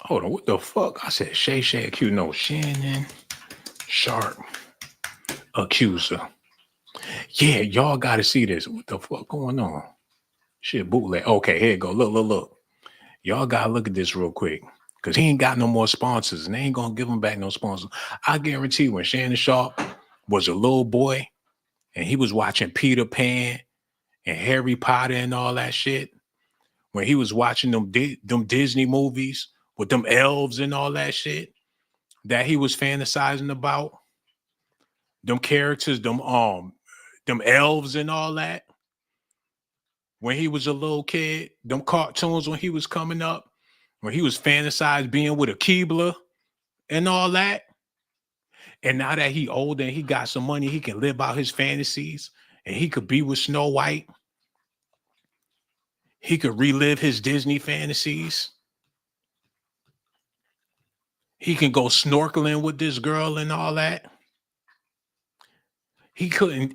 Hold on, what the fuck? I said Shay Shay accused. No, Shannon Sharpe accuser. Yeah, y'all got to see this. What the fuck going on? Shit, bootleg. Okay, here you go. Look. Y'all got to look at this real quick. Because he ain't got no more sponsors, and they ain't going to give him back no sponsors. I guarantee when Shannon Sharpe was a little boy, and he was watching Peter Pan and Harry Potter and all that shit, when he was watching them Disney movies with them elves and all that shit that he was fantasizing about, them characters, them elves and all that, when he was a little kid, them cartoons when he was coming up, when he was fantasized being with a Keebler and all that. And now that he older and he got some money, he can live out his fantasies and he could be with Snow White. He could relive his Disney fantasies. He can go snorkeling with this girl and all that. He couldn't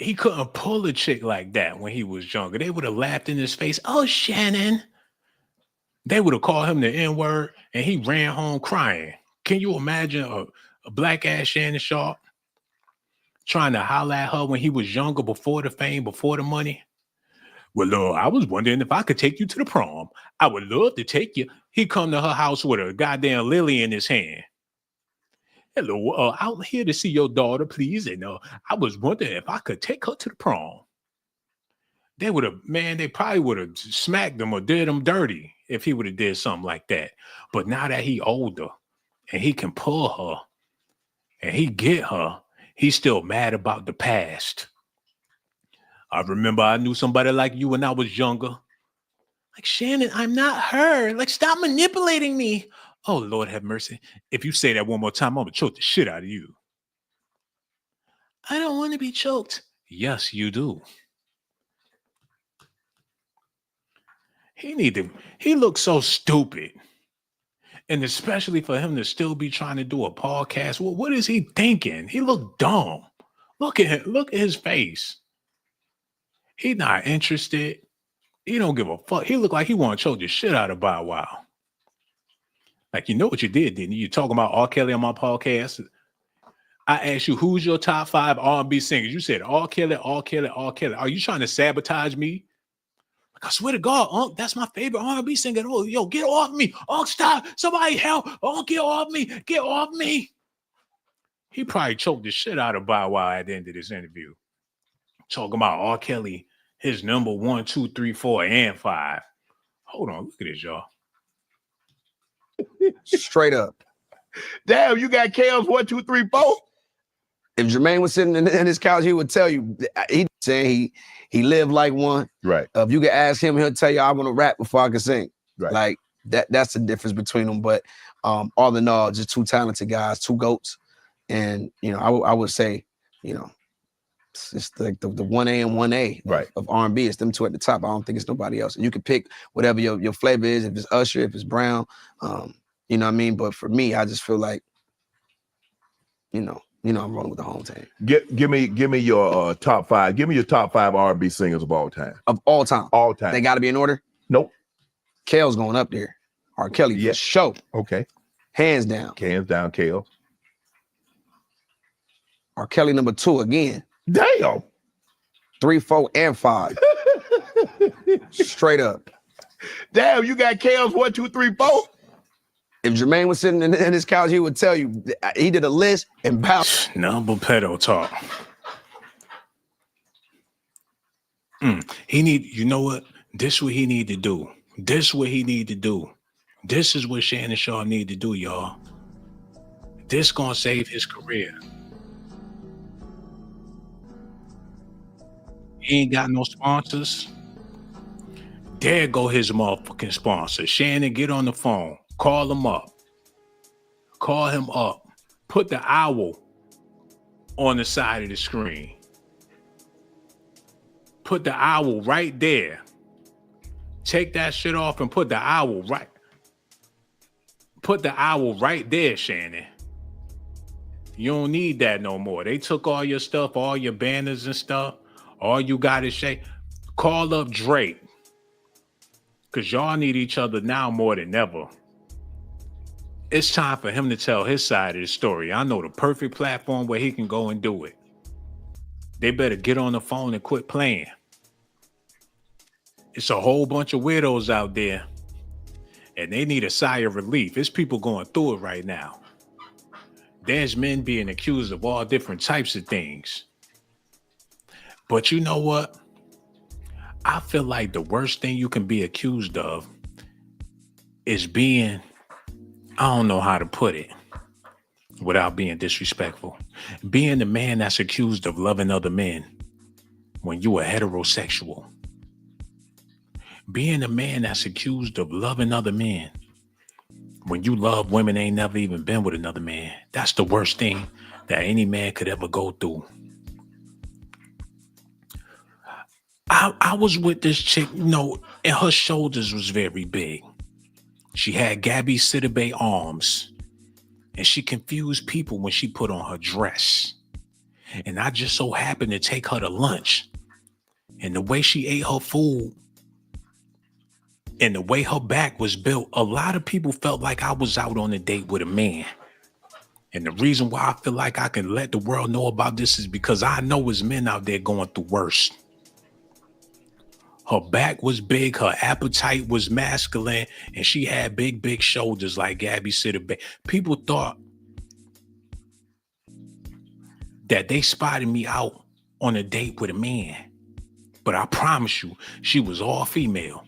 pull a chick like that when he was younger. They would have laughed in his face. Oh, Shannon. They would have called him the N-word and he ran home crying. Can you imagine a black ass Shannon Sharpe trying to holler at her when he was younger, before the fame, before the money? Well, Lord, I was wondering if I could take you to the prom. I would love to take you. He come to her house with a goddamn lily in his hand. Hello, I'm here to see your daughter, please. And I was wondering if I could take her to the prom. They would have, man, they probably would have smacked him or did him dirty if he would have did something like that. But now that he older and he can pull her and he get her, he's still mad about the past. I remember I knew somebody like you when I was younger. Like, Shannon, I'm not her. Like, stop manipulating me. Oh, Lord have mercy. If you say that one more time, I'm going to choke the shit out of you. I don't want to be choked. Yes, you do. He looks so stupid. And especially for him to still be trying to do a podcast. What is he thinking? He looked dumb. Look at him. Look at his face. He not interested. He don't give a fuck. He look like he want to choke the shit out of Bow Wow. Like, you know what you did, didn't you? You talking about R. Kelly on my podcast. I asked you, who's your top 5 R&B singers? You said R. Kelly, R. Kelly, R. Kelly. Are you trying to sabotage me? Like, I swear to God, Unc, that's my favorite R&B singer. Oh, yo, get off me. Unc, stop. Somebody help. Unc, get off me. Get off me. He probably choked the shit out of Bow Wow at the end of this interview. Talking about R. Kelly, his number 1, 2, 3, 4, and 5. Hold on, look at this, y'all. Straight up. Damn, you got Kels 1, 2, 3, 4. If Jermaine was sitting in his couch, he would tell you. He saying he lived like one. Right. If you could ask him, he'll tell you, I want to rap before I can sing. Right. Like that's the difference between them. But all in all, just 2 talented guys, 2 goats. And I would say, it's like the 1A and 1A right. of R&B. It's them 2 at the top. I don't think it's nobody else. And you can pick whatever your flavor is. If it's Usher, if it's Brown, you know what I mean. But for me, I just feel like, I'm rolling with the home team. Give me your top 5. Give me your top 5 R&B singers of all time. Of all time. All time. They got to be in order. Nope. Kale's going up there. R. Kelly for sure. Okay. Hands down. Hands down, Kale. R. Kelly number 2 again. Damn. 3, 4, and 5. Straight up. Damn, you got Kels 1, 2, 3, 4. If Jermaine was sitting in his couch, he would tell you he did a list and bounced. Number pedo talk. He need, you know what? This what he need to do. This what he need to do. This is what Shannon Sharpe need to do, y'all. This gonna save his career. He ain't got no sponsors. There go his motherfucking sponsor. Shannon, get on the phone. Call him up. Call him up. Put the owl on the side of the screen. Put the owl right there. Take that shit off and put the owl right. Put the owl right there, Shannon. You don't need that no more. They took all your stuff, all your banners and stuff. All you got is Shay. Call up Drake. Because y'all need each other now more than ever. It's time for him to tell his side of the story. I know the perfect platform where he can go and do it. They better get on the phone and quit playing. It's a whole bunch of weirdos out there. And they need a sigh of relief. It's people going through it right now. There's men being accused of all different types of things. But you know what? I feel like the worst thing you can be accused of is being, I don't know how to put it without being disrespectful, being the man that's accused of loving other men when you are heterosexual. Being a man that's accused of loving other men when you love women ain't never even been with another man. That's the worst thing that any man could ever go through. I was with this chick, you know, and her shoulders was very big. She had Gabby Sidibe arms, and she confused people when she put on her dress. And I just so happened to take her to lunch. And the way she ate her food and the way her back was built, a lot of people felt like I was out on a date with a man. And the reason why I feel like I can let the world know about this is because I know there's men out there going through worse. Her back was big, her appetite was masculine, and she had big, big shoulders like Gabby Sidibe. People thought that they spotted me out on a date with a man. But I promise you, she was all female,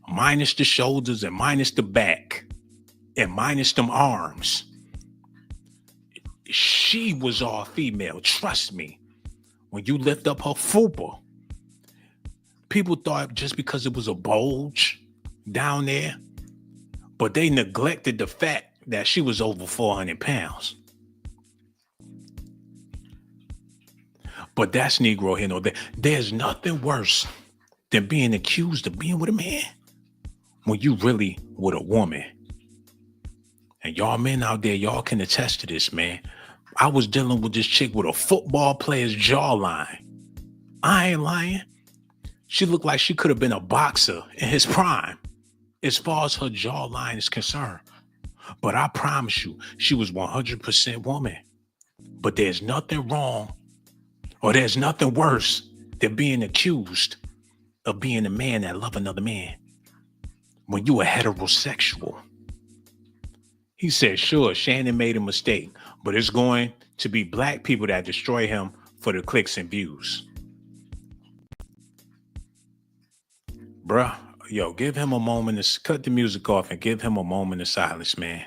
minus the shoulders and minus the back and minus them arms. She was all female, trust me. When you lift up her fupa, people thought just because it was a bulge down there, but they neglected the fact that she was over 400 pounds. But that's Negro here. No, there's nothing worse than being accused of being with a man when you really with a woman. And y'all men out there, y'all can attest to this, man. I was dealing with this chick with a football player's jawline. I ain't lying. She looked like she could have been a boxer in his prime, as far as her jawline is concerned. But I promise you, she was 100% woman. But there's nothing wrong, or there's nothing worse than being accused of being a man that love another man when you are heterosexual. He said, sure, Shannon made a mistake, but it's going to be black people that destroy him for the clicks and views. Bruh, yo, give him a moment to cut the music off and give him a moment of silence, man.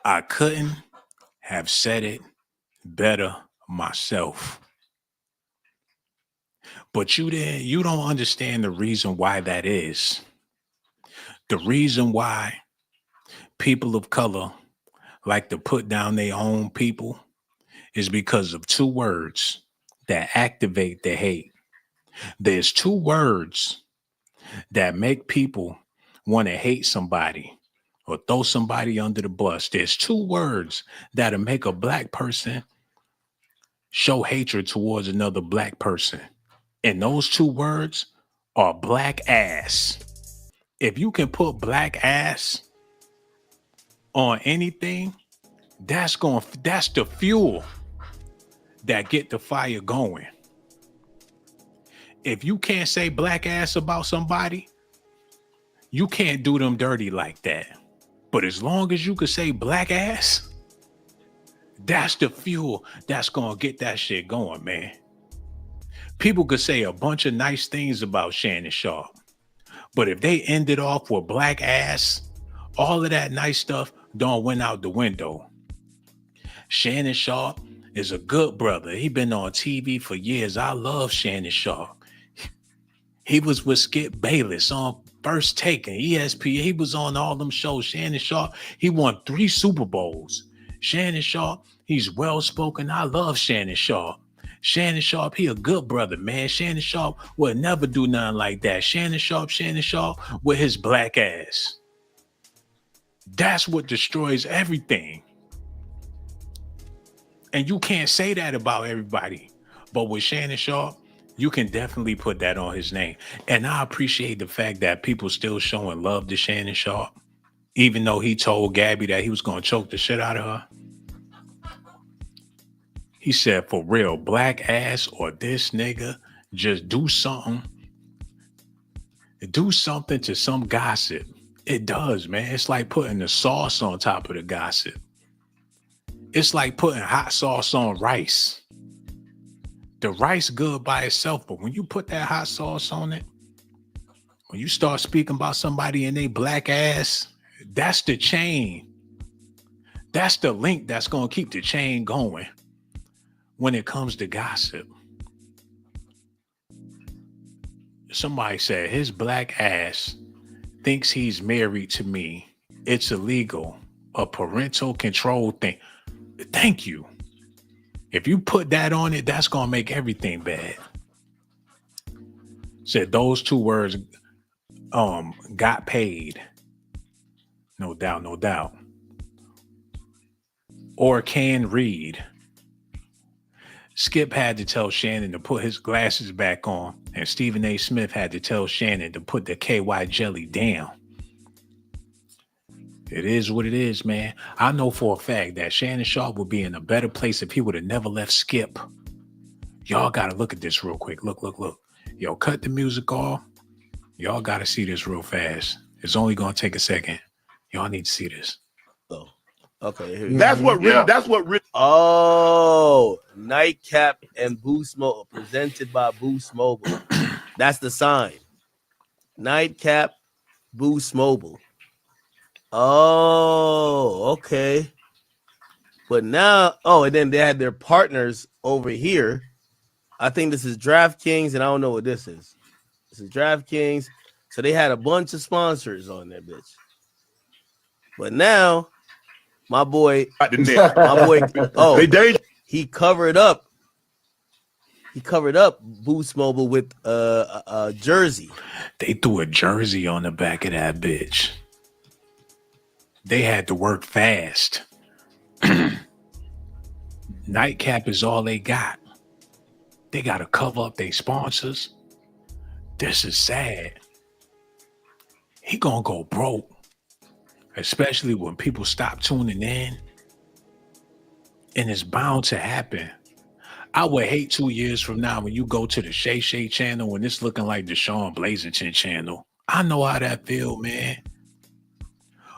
I couldn't have said it better myself. But you don't understand the reason why that is. The reason why people of color like to put down their own people is because of two words that activate the hate. There's two words that make people want to hate somebody or throw somebody under the bus. There's two words that'll make a black person show hatred towards another black person. And those two words are black ass. If you can put black ass on anything, that's the fuel that get the fire going. If you can't say black ass about somebody, You can't do them dirty like that. But as long as you could say black ass, that's the fuel that's gonna get that shit going, man. People could say a bunch of nice things about Shannon Sharpe, but if they ended off with black ass, all of that nice stuff don't went out the window. Shannon Sharpe is a good brother. He been on TV for years. I love Shannon Sharpe. He was with Skip Bayless on First Take and ESPN. He was on all them shows. Shannon Sharpe, he won 3 Super Bowls. Shannon Sharpe, he's well-spoken. I love Shannon Sharpe. Shannon Sharpe, he a good brother, man. Shannon Sharpe would never do nothing like that. Shannon Sharpe with his black ass. That's what destroys everything. And you can't say that about everybody. But with Shannon Sharpe, you can definitely put that on his name. And I appreciate the fact that people still showing love to Shannon Sharpe, even though he told Gabby that he was going to choke the shit out of her. He said, for real, black ass or this nigga, just do something. Do something to some gossip. It does, man. It's like putting the sauce on top of the gossip. It's like putting hot sauce on rice. The rice good by itself, but when you put that hot sauce on it, when you start speaking about somebody and they black ass, that's the chain. That's the link that's going to keep the chain going when it comes to gossip. Somebody said his black ass thinks he's married to me. It's illegal. A parental control thing. Thank you. If you put that on it, that's going to make everything bad. Said those 2 words got paid. No doubt, no doubt. Or can read. Skip had to tell Shannon to put his glasses back on, and Stephen A. Smith had to tell Shannon to put the KY jelly down. It is what it is, man. I know for a fact that Shannon Sharpe would be in a better place if he would have never left Skip. Y'all got to look at this real quick. Look. Yo, cut the music off. Y'all got to see this real fast. It's only going to take a second. Y'all need to see this. Oh, okay. Here That's what really. Oh, NightCap and Boost Mobile, presented by Boost Mobile. That's the sign. NightCap, Boost Mobile. Oh, okay. But now, and then they had their partners over here. I think this is DraftKings, and I don't know what this is. This is DraftKings. So they had a bunch of sponsors on there, bitch. But now, my boy, he covered up. He covered up Boost Mobile with a jersey. They threw a jersey on the back of that bitch. They had to work fast. NightCap is all they got. They got to cover up their sponsors. This is sad. He gonna go broke, especially when people stop tuning in. And it's bound to happen. I would hate 2 years from now when you go to the Shay Shay channel and it's looking like the Sean Blazington channel. I know how that feel, man.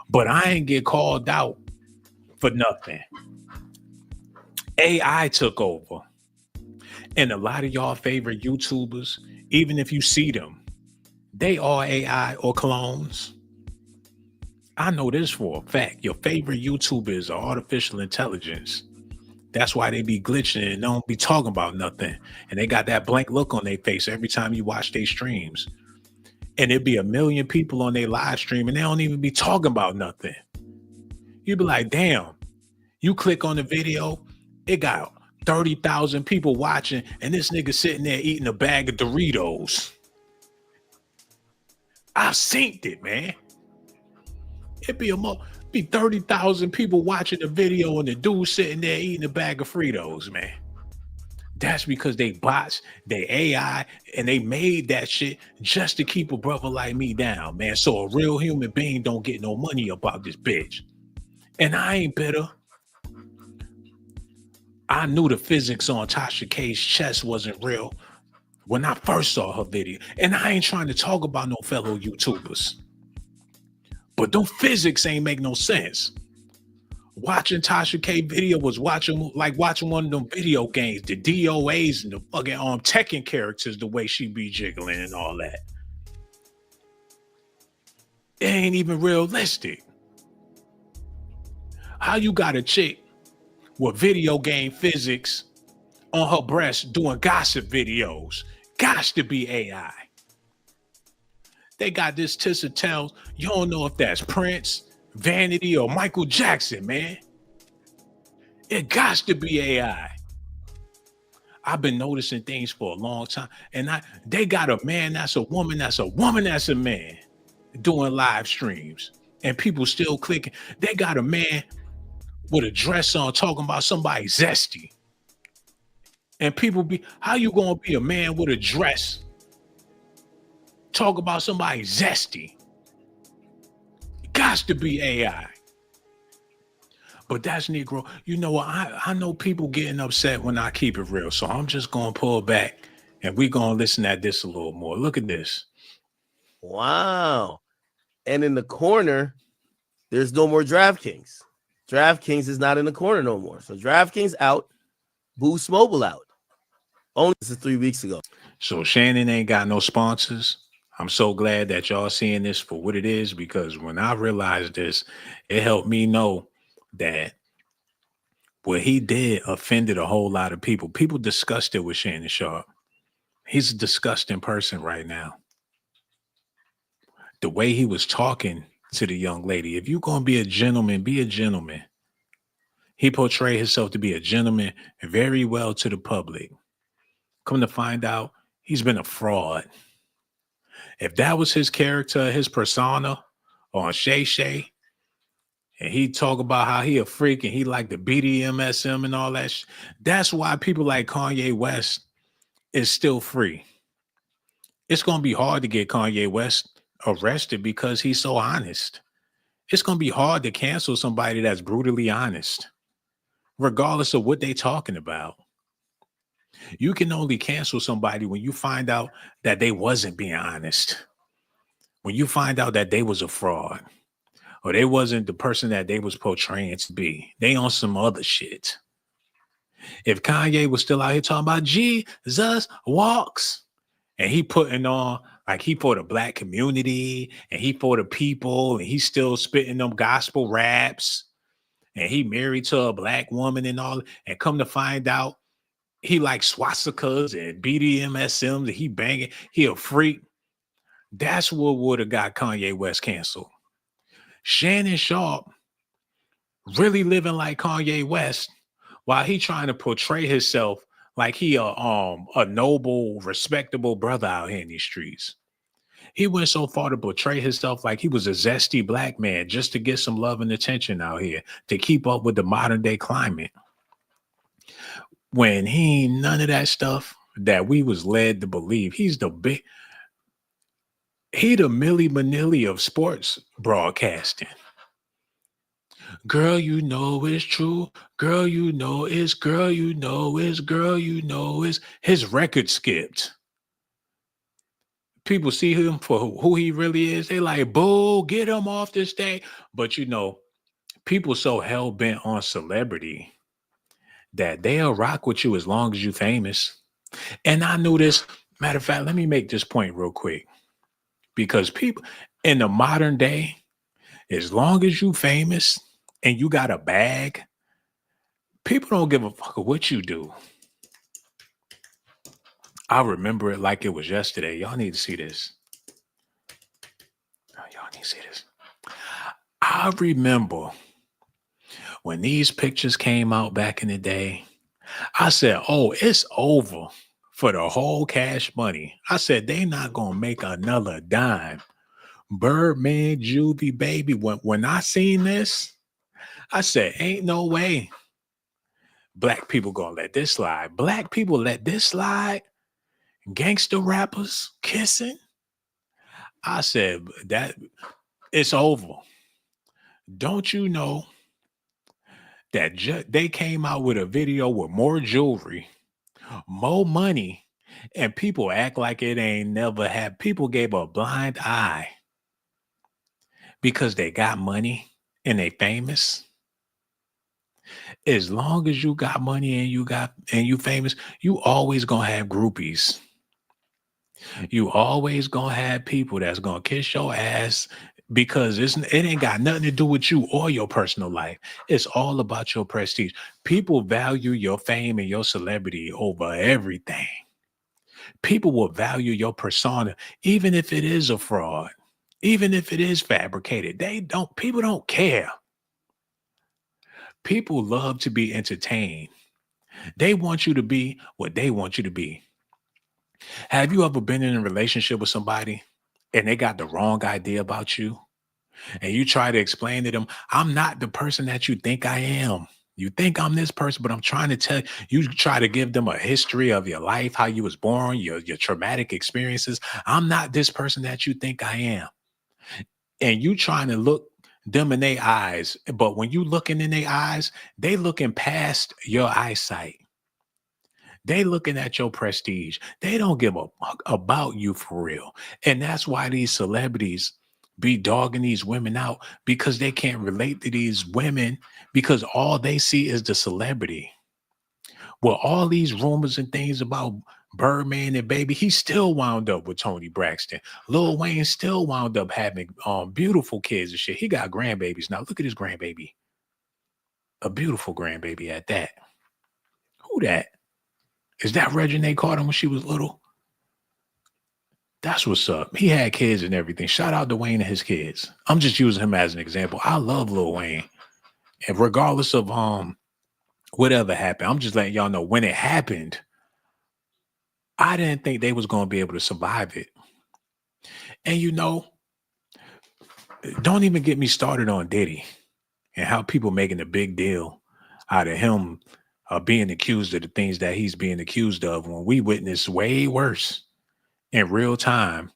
But I ain't get called out for nothing. AI took over. And a lot of y'all favorite YouTubers, even if you see them, they are AI or clones. I know this for a fact. Your favorite YouTubers are artificial intelligence. That's why they be glitching and don't be talking about nothing. And they got that blank look on their face every time you watch their streams. And it'd be 1 million people on their live stream and they don't even be talking about nothing. You'd be like, damn, you click on the video, it got 30,000 people watching and this nigga sitting there eating a bag of Doritos. I've seen it, man. It'd be 30,000 people watching the video and the dude sitting there eating a bag of Fritos, man. That's because they bots, they AI, and they made that shit just to keep a brother like me down, man. So a real human being don't get no money about this bitch. And I ain't bitter. I knew the physics on Tasha K's chest wasn't real when I first saw her video. And I ain't trying to talk about no fellow YouTubers. But them physics ain't make no sense. Watching Tasha K video was watching one of them video games, the DOAs and the fucking Tekken characters, the way she be jiggling and all that. It ain't even realistic. How you got a chick with video game physics on her breast doing gossip videos? Gots to be AI. They got this Tissa Tells. You don't know if that's Prince, Vanity, or Michael Jackson, man. It got to be AI. I've been noticing things for a long time. And they got a man that's a woman, that's a woman, that's a man doing live streams. And people still clicking. They got a man with a dress on talking about somebody zesty. And people be, how you gonna be a man with a dress talk about somebody zesty? It got to be AI. But that's Negro. You know what? I know people getting upset when I keep it real. So I'm just gonna pull back and we're gonna listen at this a little more. Look at this. Wow. And in the corner, there's no more DraftKings. DraftKings is not in the corner no more. So DraftKings out, Boost Mobile out. Only this is 3 weeks ago. So Shannon ain't got no sponsors. I'm so glad that y'all seeing this for what it is, because when I realized this, it helped me know that what he did offended a whole lot of people. People discussed it with Shannon Sharpe. He's a disgusting person right now. The way he was talking to the young lady, if you're going to be a gentleman, be a gentleman. He portrayed himself to be a gentleman very well to the public. Come to find out, he's been a fraud. If that was his character, his persona on Shay Shay, and he talk about how he a freak and he like the BDMSM and all that, that's why people like Kanye West is still free. It's going to be hard to get Kanye West arrested because he's so honest. It's going to be hard to cancel somebody that's brutally honest, regardless of what they talking about. You can only cancel somebody when you find out that they wasn't being honest. When you find out that they was a fraud or they wasn't the person that they was portraying to be. They on some other shit. If Kanye was still out here talking about Jesus walks and he putting on like he for the black community and he for the people and he's still spitting them gospel raps and he married to a black woman and all, and come to find out he like swastikas and BDMSMs and he banging, he a freak. That's what would have got Kanye West canceled. Shannon Sharpe really living like Kanye West while he trying to portray himself like he a noble, respectable brother out here in these streets. He went so far to portray himself like he was a zesty black man just to get some love and attention out here to keep up with the modern day climate. When he ain't none of that stuff that we was led to believe. He the Milli Vanilli of sports broadcasting. Girl, you know it's true. Girl, you know it's, girl, you know it's, girl, you know it's. His record skipped. People see him for who he really is. They like, boo, get him off this stage. But you know, people so hell-bent on celebrity that they'll rock with you as long as you famous. And I knew this. Matter of fact, let me make this point real quick. Because people in the modern day, as long as you famous and you got a bag, people don't give a fuck what you do. I remember it like it was yesterday. Y'all need to see this. Y'all need to see this. I remember when these pictures came out back in the day, I said, oh, it's over for the whole Cash Money. I said, they not going to make another dime. Birdman, Juvie, baby. When I seen this, I said, ain't no way black people going to let this slide. Black people let this slide. Gangster rappers kissing. I said, that it's over. Don't you know that they came out with a video with more jewelry, more money, and people act like it ain't never happened. People gave a blind eye. because they got money and they famous. As long as you got money and you famous, you always gonna have groupies. You always gonna have people that's gonna kiss your ass because it ain't got nothing to do with you or your personal life. It's all about your prestige. People value your fame and your celebrity over everything. People will value your persona, even if it is a fraud, even if it is fabricated. People don't care. People love to be entertained. They want you to be what they want you to be. Have you ever been in a relationship with somebody and they got the wrong idea about you? And you try to explain to them, I'm not the person that you think I am. You think I'm this person, but I'm trying to tell you, try to give them a history of your life, how you was born, your traumatic experiences. I'm not this person that you think I am. And you trying to look them in their eyes. But when you looking in their eyes, they looking past your eyesight. They looking at your prestige. They don't give a fuck about you for real. And that's why these celebrities be dogging these women out, because they can't relate to these women because all they see is the celebrity. Well, all these rumors and things about Birdman and Baby, he still wound up with Tony Braxton. Lil Wayne still wound up having beautiful kids and shit. He got grandbabies now. Look at his grandbaby. A beautiful grandbaby at that. Who that? Is that Reginae Carter when she was little? That's what's up. He had kids and everything. Shout out to Wayne and his kids. I'm just using him as an example. I love Lil Wayne. And regardless of whatever happened, I'm just letting y'all know when it happened, I didn't think they was going to be able to survive it. And you know, don't even get me started on Diddy and how people making a big deal out of him being accused of the things that he's being accused of when we witnessed way worse in real time,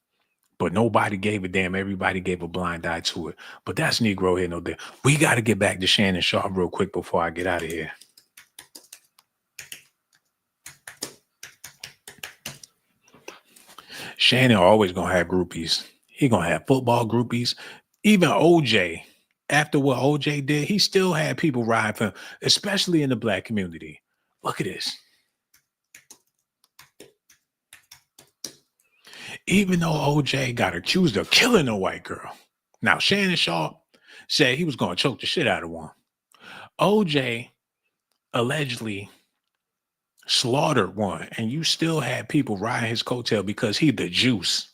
but nobody gave a damn. Everybody gave a blind eye to it. But that's Negro here, no there. We got to get back to Shannon Sharpe real quick before I get out of here. Shannon always gonna have groupies. He gonna have football groupies. Even OJ, after what OJ did, he still had people ride for him, especially in the black community. Look at this. Even though OJ got accused of killing a white girl. Now, Shannon Sharpe said he was going to choke the shit out of one. OJ allegedly slaughtered one, and you still had people riding his coattail because he the juice.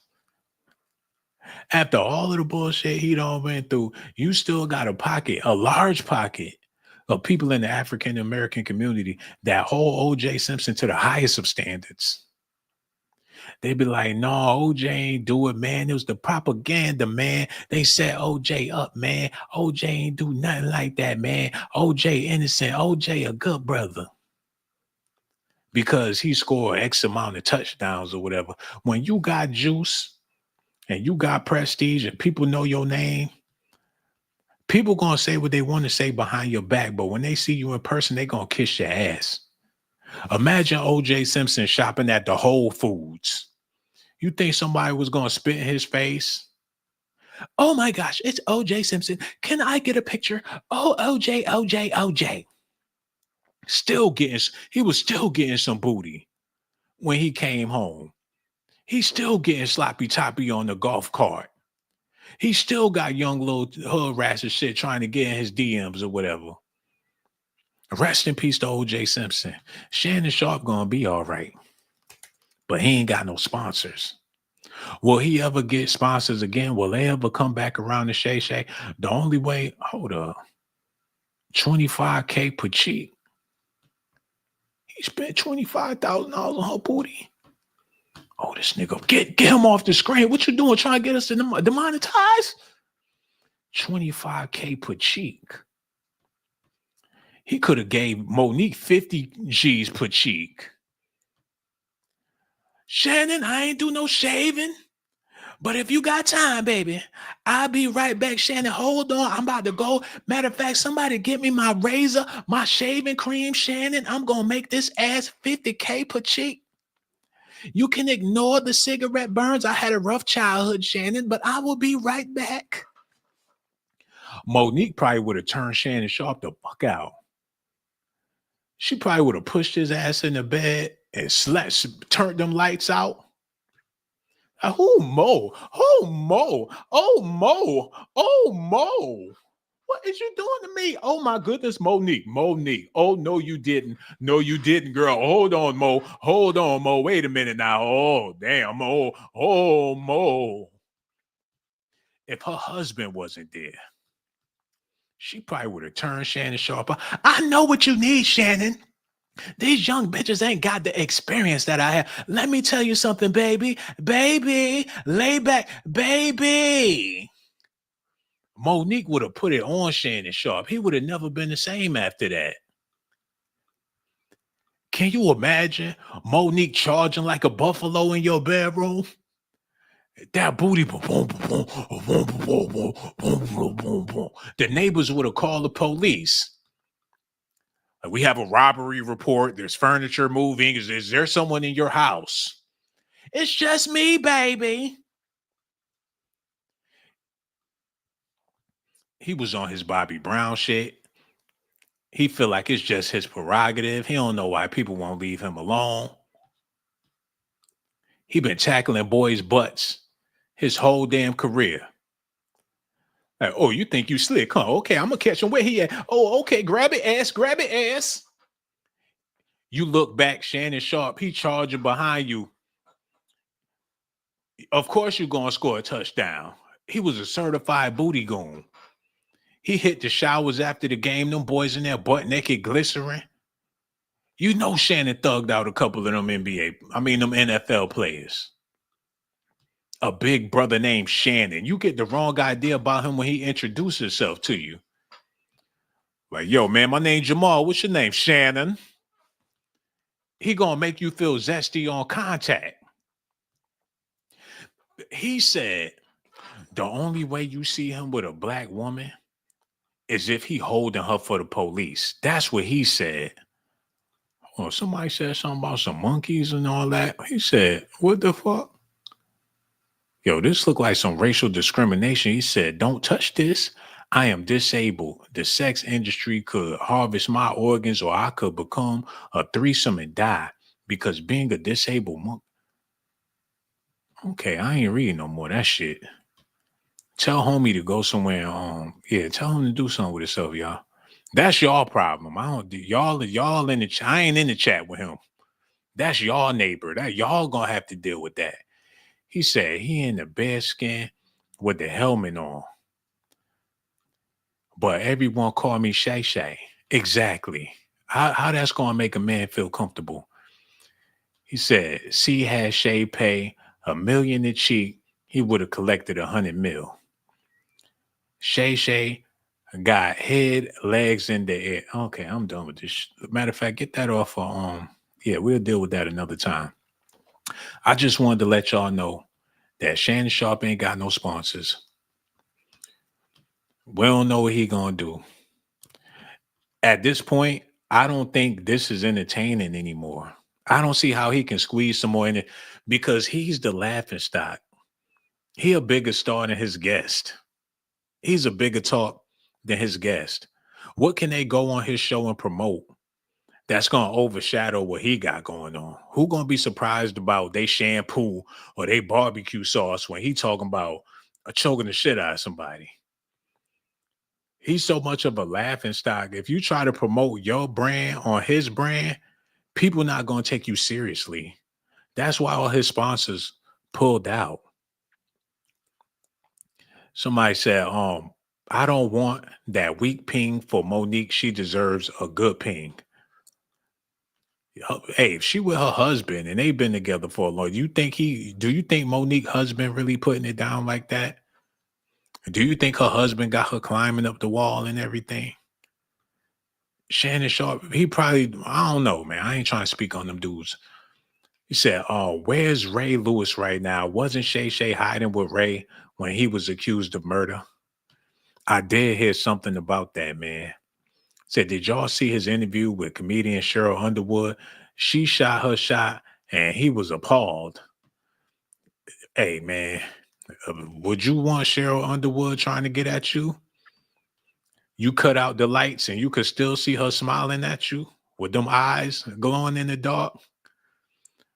After all of the bullshit he done went through, you still got a large pocket of people in the African American community that hold OJ Simpson to the highest of standards. They be like, no, OJ ain't do it, man. It was the propaganda, man. They set OJ up, man. OJ ain't do nothing like that, man. OJ innocent. OJ a good brother. Because he scored X amount of touchdowns or whatever. When you got juice and you got prestige and people know your name, people gonna say what they want to say behind your back, but when they see you in person, they gonna kiss your ass. Imagine OJ Simpson shopping at the Whole Foods. You think somebody was going to spit in his face? Oh my gosh, it's OJ Simpson. Can I get a picture? Oh, OJ. He was still getting some booty when he came home. He's still getting sloppy toppy on the golf cart. He still got young little hood rats and shit trying to get in his DMs or whatever. Rest in peace to OJ Simpson. Shannon Sharpe gonna be all right. But he ain't got no sponsors. Will he ever get sponsors again? Will they ever come back around to Shay Shay? The only way, hold up, $25K per cheek. He spent $25,000 on her booty. Oh, this nigga, get him off the screen. What you doing? Trying to get us to demonetize? $25K per cheek. He could have gave Monique 50 G's per cheek. Shannon, I ain't do no shaving. But if you got time, baby, I'll be right back. Shannon, hold on. I'm about to go. Matter of fact, somebody get me my razor, my shaving cream, Shannon. I'm going to make this ass $50K per cheek. You can ignore the cigarette burns. I had a rough childhood, Shannon, but I will be right back. Monique probably would have turned Shannon Sharpe the fuck out. She probably would have pushed his ass in the bed and turned them lights out. Oh, Mo. Oh, Mo. Oh, Mo. Oh, Mo. What is you doing to me? Oh, my goodness, Monique. Monique. Oh, no, you didn't. No, you didn't, girl. Hold on, Mo. Hold on, Mo. Wait a minute now. Oh, damn, Mo. Oh, Mo. If her husband wasn't there, she probably would have turned Shannon Sharpe. I know what you need, Shannon. These young bitches ain't got the experience that I have. Let me tell you something, baby. Baby, lay back. Baby. Monique would have put it on Shannon Sharpe. He would have never been the same after that. Can you imagine Monique charging like a buffalo in your bedroom? That booty, boom, boom, boom, boom, boom, boom, boom, boom, boom. The neighbors would have called the police. We have a robbery report. There's furniture moving. Is there someone in your house? It's just me, baby. He was on his Bobby Brown shit. He feel like it's just his prerogative. He don't know why people won't leave him alone. He been tackling boys' butts his whole damn career. Like, oh, you think you slick, huh? Okay, I'm gonna catch him where he at. Oh, okay, grab it, ass, grab it, ass. You look back, Shannon Sharpe, he charging behind you. Of course you're gonna score a touchdown. He was a certified booty goon. He hit the showers after the game, them boys in there butt naked glycerin. You know Shannon thugged out a couple of them them NFL players. A big brother named Shannon. You get the wrong idea about him when he introduced himself to you. Like, yo, man, my name's Jamal. What's your name? Shannon. He gonna make you feel zesty on contact. He said the only way you see him with a black woman is if he holding her for the police. That's what he said. Oh, somebody said something about some monkeys and all that. He said, what the fuck? Yo, this look like some racial discrimination. He said, don't touch this. I am disabled. The sex industry could harvest my organs, or I could become a threesome and die because being a disabled monk. Okay, I ain't reading no more of that shit. Tell homie to go somewhere. Tell him to do something with himself, y'all. That's y'all problem. Y'all in the chat. I ain't in the chat with him. That's y'all neighbor. That y'all gonna have to deal with that. He said he in the bearskin with the helmet on. But everyone call me Shay Shay. Exactly. How that's gonna make a man feel comfortable? He said, C had Shay pay $1 million to cheat, he would have collected $100 million. Shay Shay got head, legs in the air. Okay, I'm done with this. Matter of fact, get that off of we'll deal with that another time. I just wanted to let y'all know that Shannon Sharpe ain't got no sponsors. We don't know what he gonna do. At this point, I don't think this is entertaining anymore. I don't see how he can squeeze some more in it because he's the laughing stock. He a bigger star than his guest. He's a bigger talk than his guest. What can they go on his show and promote that's going to overshadow what he got going on? Who going to be surprised about they shampoo or they barbecue sauce when he talking about choking the shit out of somebody? He's so much of a laughing stock. If you try to promote your brand on his brand, people not going to take you seriously. That's why all his sponsors pulled out. Somebody said, I don't want that weak ping for Monique. She deserves a good ping. Hey, if she with her husband and they've been together for a long, do you think Monique husband really putting it down like that? Do you think her husband got her climbing up the wall and everything? Shannon Sharpe, he probably, I don't know, man. I ain't trying to speak on them dudes. He said, where's Ray Lewis right now? Wasn't Shay Shay hiding with Ray when he was accused of murder? I did hear something about that, man. Said, did y'all see his interview with comedian Cheryl Underwood? She shot her shot and he was appalled. Hey, man, would you want Cheryl Underwood trying to get at you? You cut out the lights and you could still see her smiling at you with them eyes glowing in the dark.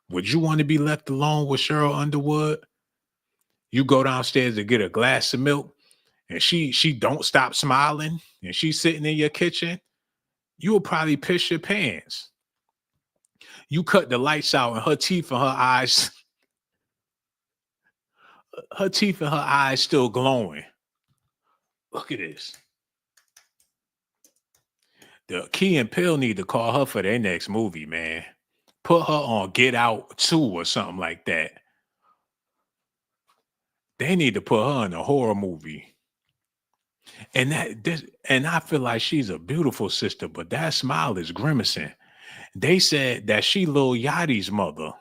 Would you want to be left alone with Cheryl Underwood? You go downstairs to get a glass of milk and she don't stop smiling and she's sitting in your kitchen. You will probably piss your pants. You cut the lights out and her teeth and her eyes still glowing. Look at this. The Key and Peele need to call her for their next movie, man. Put her on Get Out 2 or something like that. They need to put her in a horror movie. And I feel like she's a beautiful sister, but that smile is grimacing. They said that she Lil Yachty's mother.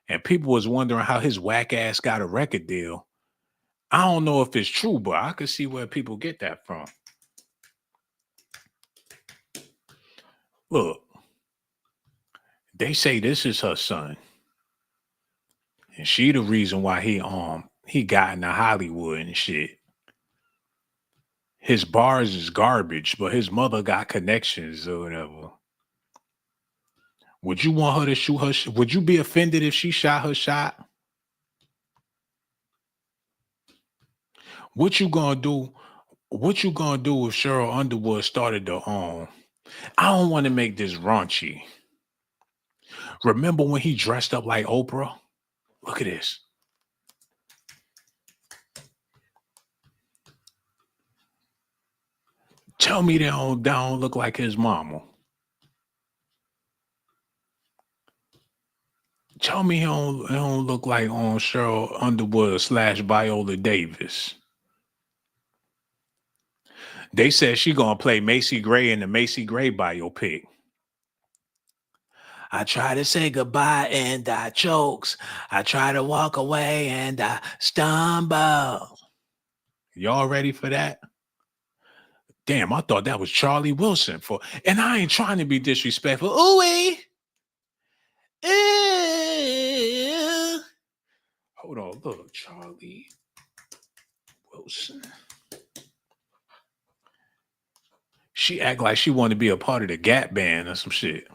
And people was wondering how his whack ass got a record deal. I don't know if it's true, but I could see where people get that from. Look, they say this is her son. And she the reason why he got into Hollywood and shit. His bars is garbage, but his mother got connections or whatever. Would you want her to shoot her? Would you be offended if she shot her shot? What you gonna do? What you gonna do if Cheryl Underwood started to I don't want to make this raunchy. Remember when he dressed up like Oprah? Look at this. Tell me they don't look like his mama. Tell me he don't look like Cheryl Underwood / Viola Davis. They said she gonna play Macy Gray in the Macy Gray biopic. I try to say goodbye and I chokes. I try to walk away and I stumble. Y'all ready for that? Damn, I thought that was Charlie Wilson and I ain't trying to be disrespectful. Ooh-wee. Hold on, look, Charlie Wilson. She act like she wanted to be a part of the Gap band or some shit.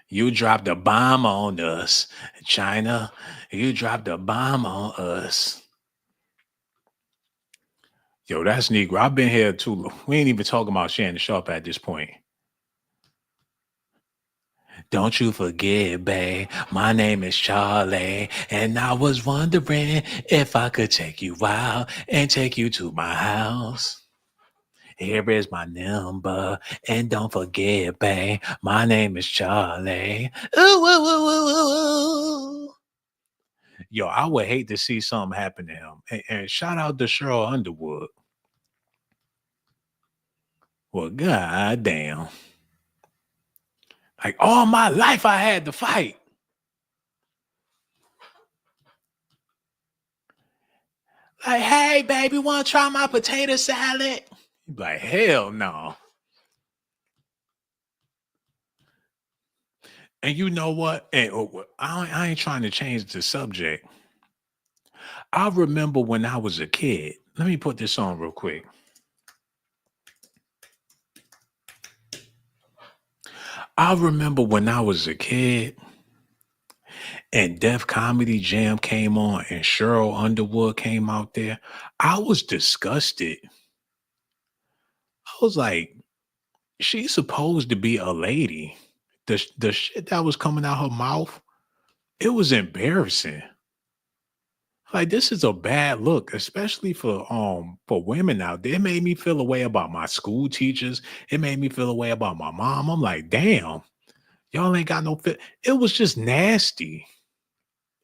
You dropped a bomb on us, China. You dropped a bomb on us. Yo, that's Negro. I've been here too long. We ain't even talking about Shannon Sharpe at this point. Don't you forget, babe, my name is Charlie, and I was wondering if I could take you out and take you to my house. Here is my number, and don't forget, babe, my name is Charlie. Ooh, ooh, ooh, ooh, ooh, ooh. Yo, I would hate to see something happen to him. And shout out to Cheryl Underwood. Well, goddamn. Like all my life I had to fight. Like, hey, baby, want to try my potato salad? You'd be like, hell no. And you know what? And I ain't trying to change the subject. I remember when I was a kid. Let me put this on real quick. I remember when I was a kid and Def Comedy Jam came on and Cheryl Underwood came out there. I was disgusted. I was like, she's supposed to be a lady. The shit that was coming out her mouth, it was embarrassing. Like, this is a bad look, especially for women out there. It made me feel a way about my school teachers. It made me feel a way about my mom. I'm like, damn, y'all ain't got no fit. It was just nasty.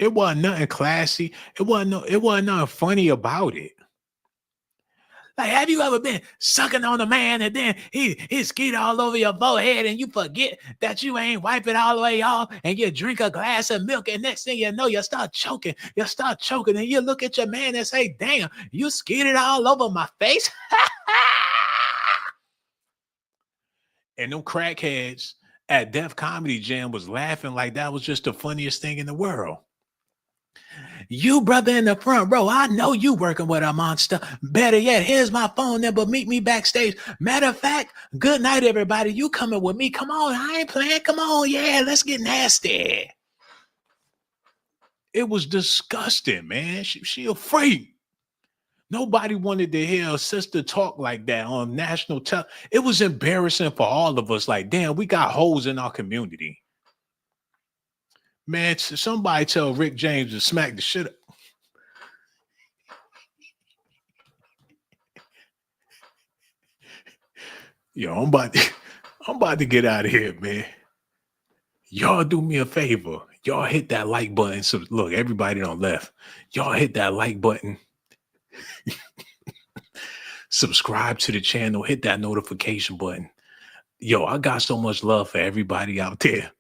It wasn't nothing classy. It wasn't nothing funny about it. Like, have you ever been sucking on a man and then he skeet all over your forehead and you forget that you ain't wipe it all the way off and you drink a glass of milk and next thing you know, you start choking and you look at your man and say, damn, you skeeted all over my face. And them crackheads at Def Comedy Jam was laughing like that was just the funniest thing in the world. You brother in the front row, I know you working with a monster. Better yet, here's my phone number. Meet me backstage. Matter of fact, good night, everybody. You coming with me? Come on, I ain't playing. Come on, yeah, let's get nasty. It was disgusting, man. She a freak. Nobody wanted to hear a sister talk like that on national television. It was embarrassing for all of us. Like, damn, we got hoes in our community. Man, somebody tell Rick James to smack the shit up. Yo, I'm about to get out of here, man. Y'all do me a favor. Y'all hit that like button. So look, everybody on left. Y'all hit that like button. Subscribe to the channel. Hit that notification button. Yo, I got so much love for everybody out there.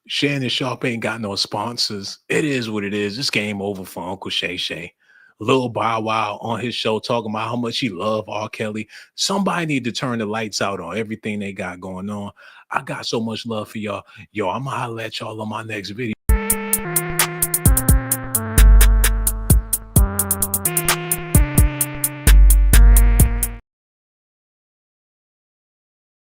Shannon Sharpe ain't got no sponsors. It is what it is. It's game over for Uncle Shay Shay. Lil Bow Wow on his show talking about how much he love R. Kelly. Somebody need to turn the lights out on everything they got going on. I got so much love for y'all. Yo, I'm gonna holler at y'all on my next video.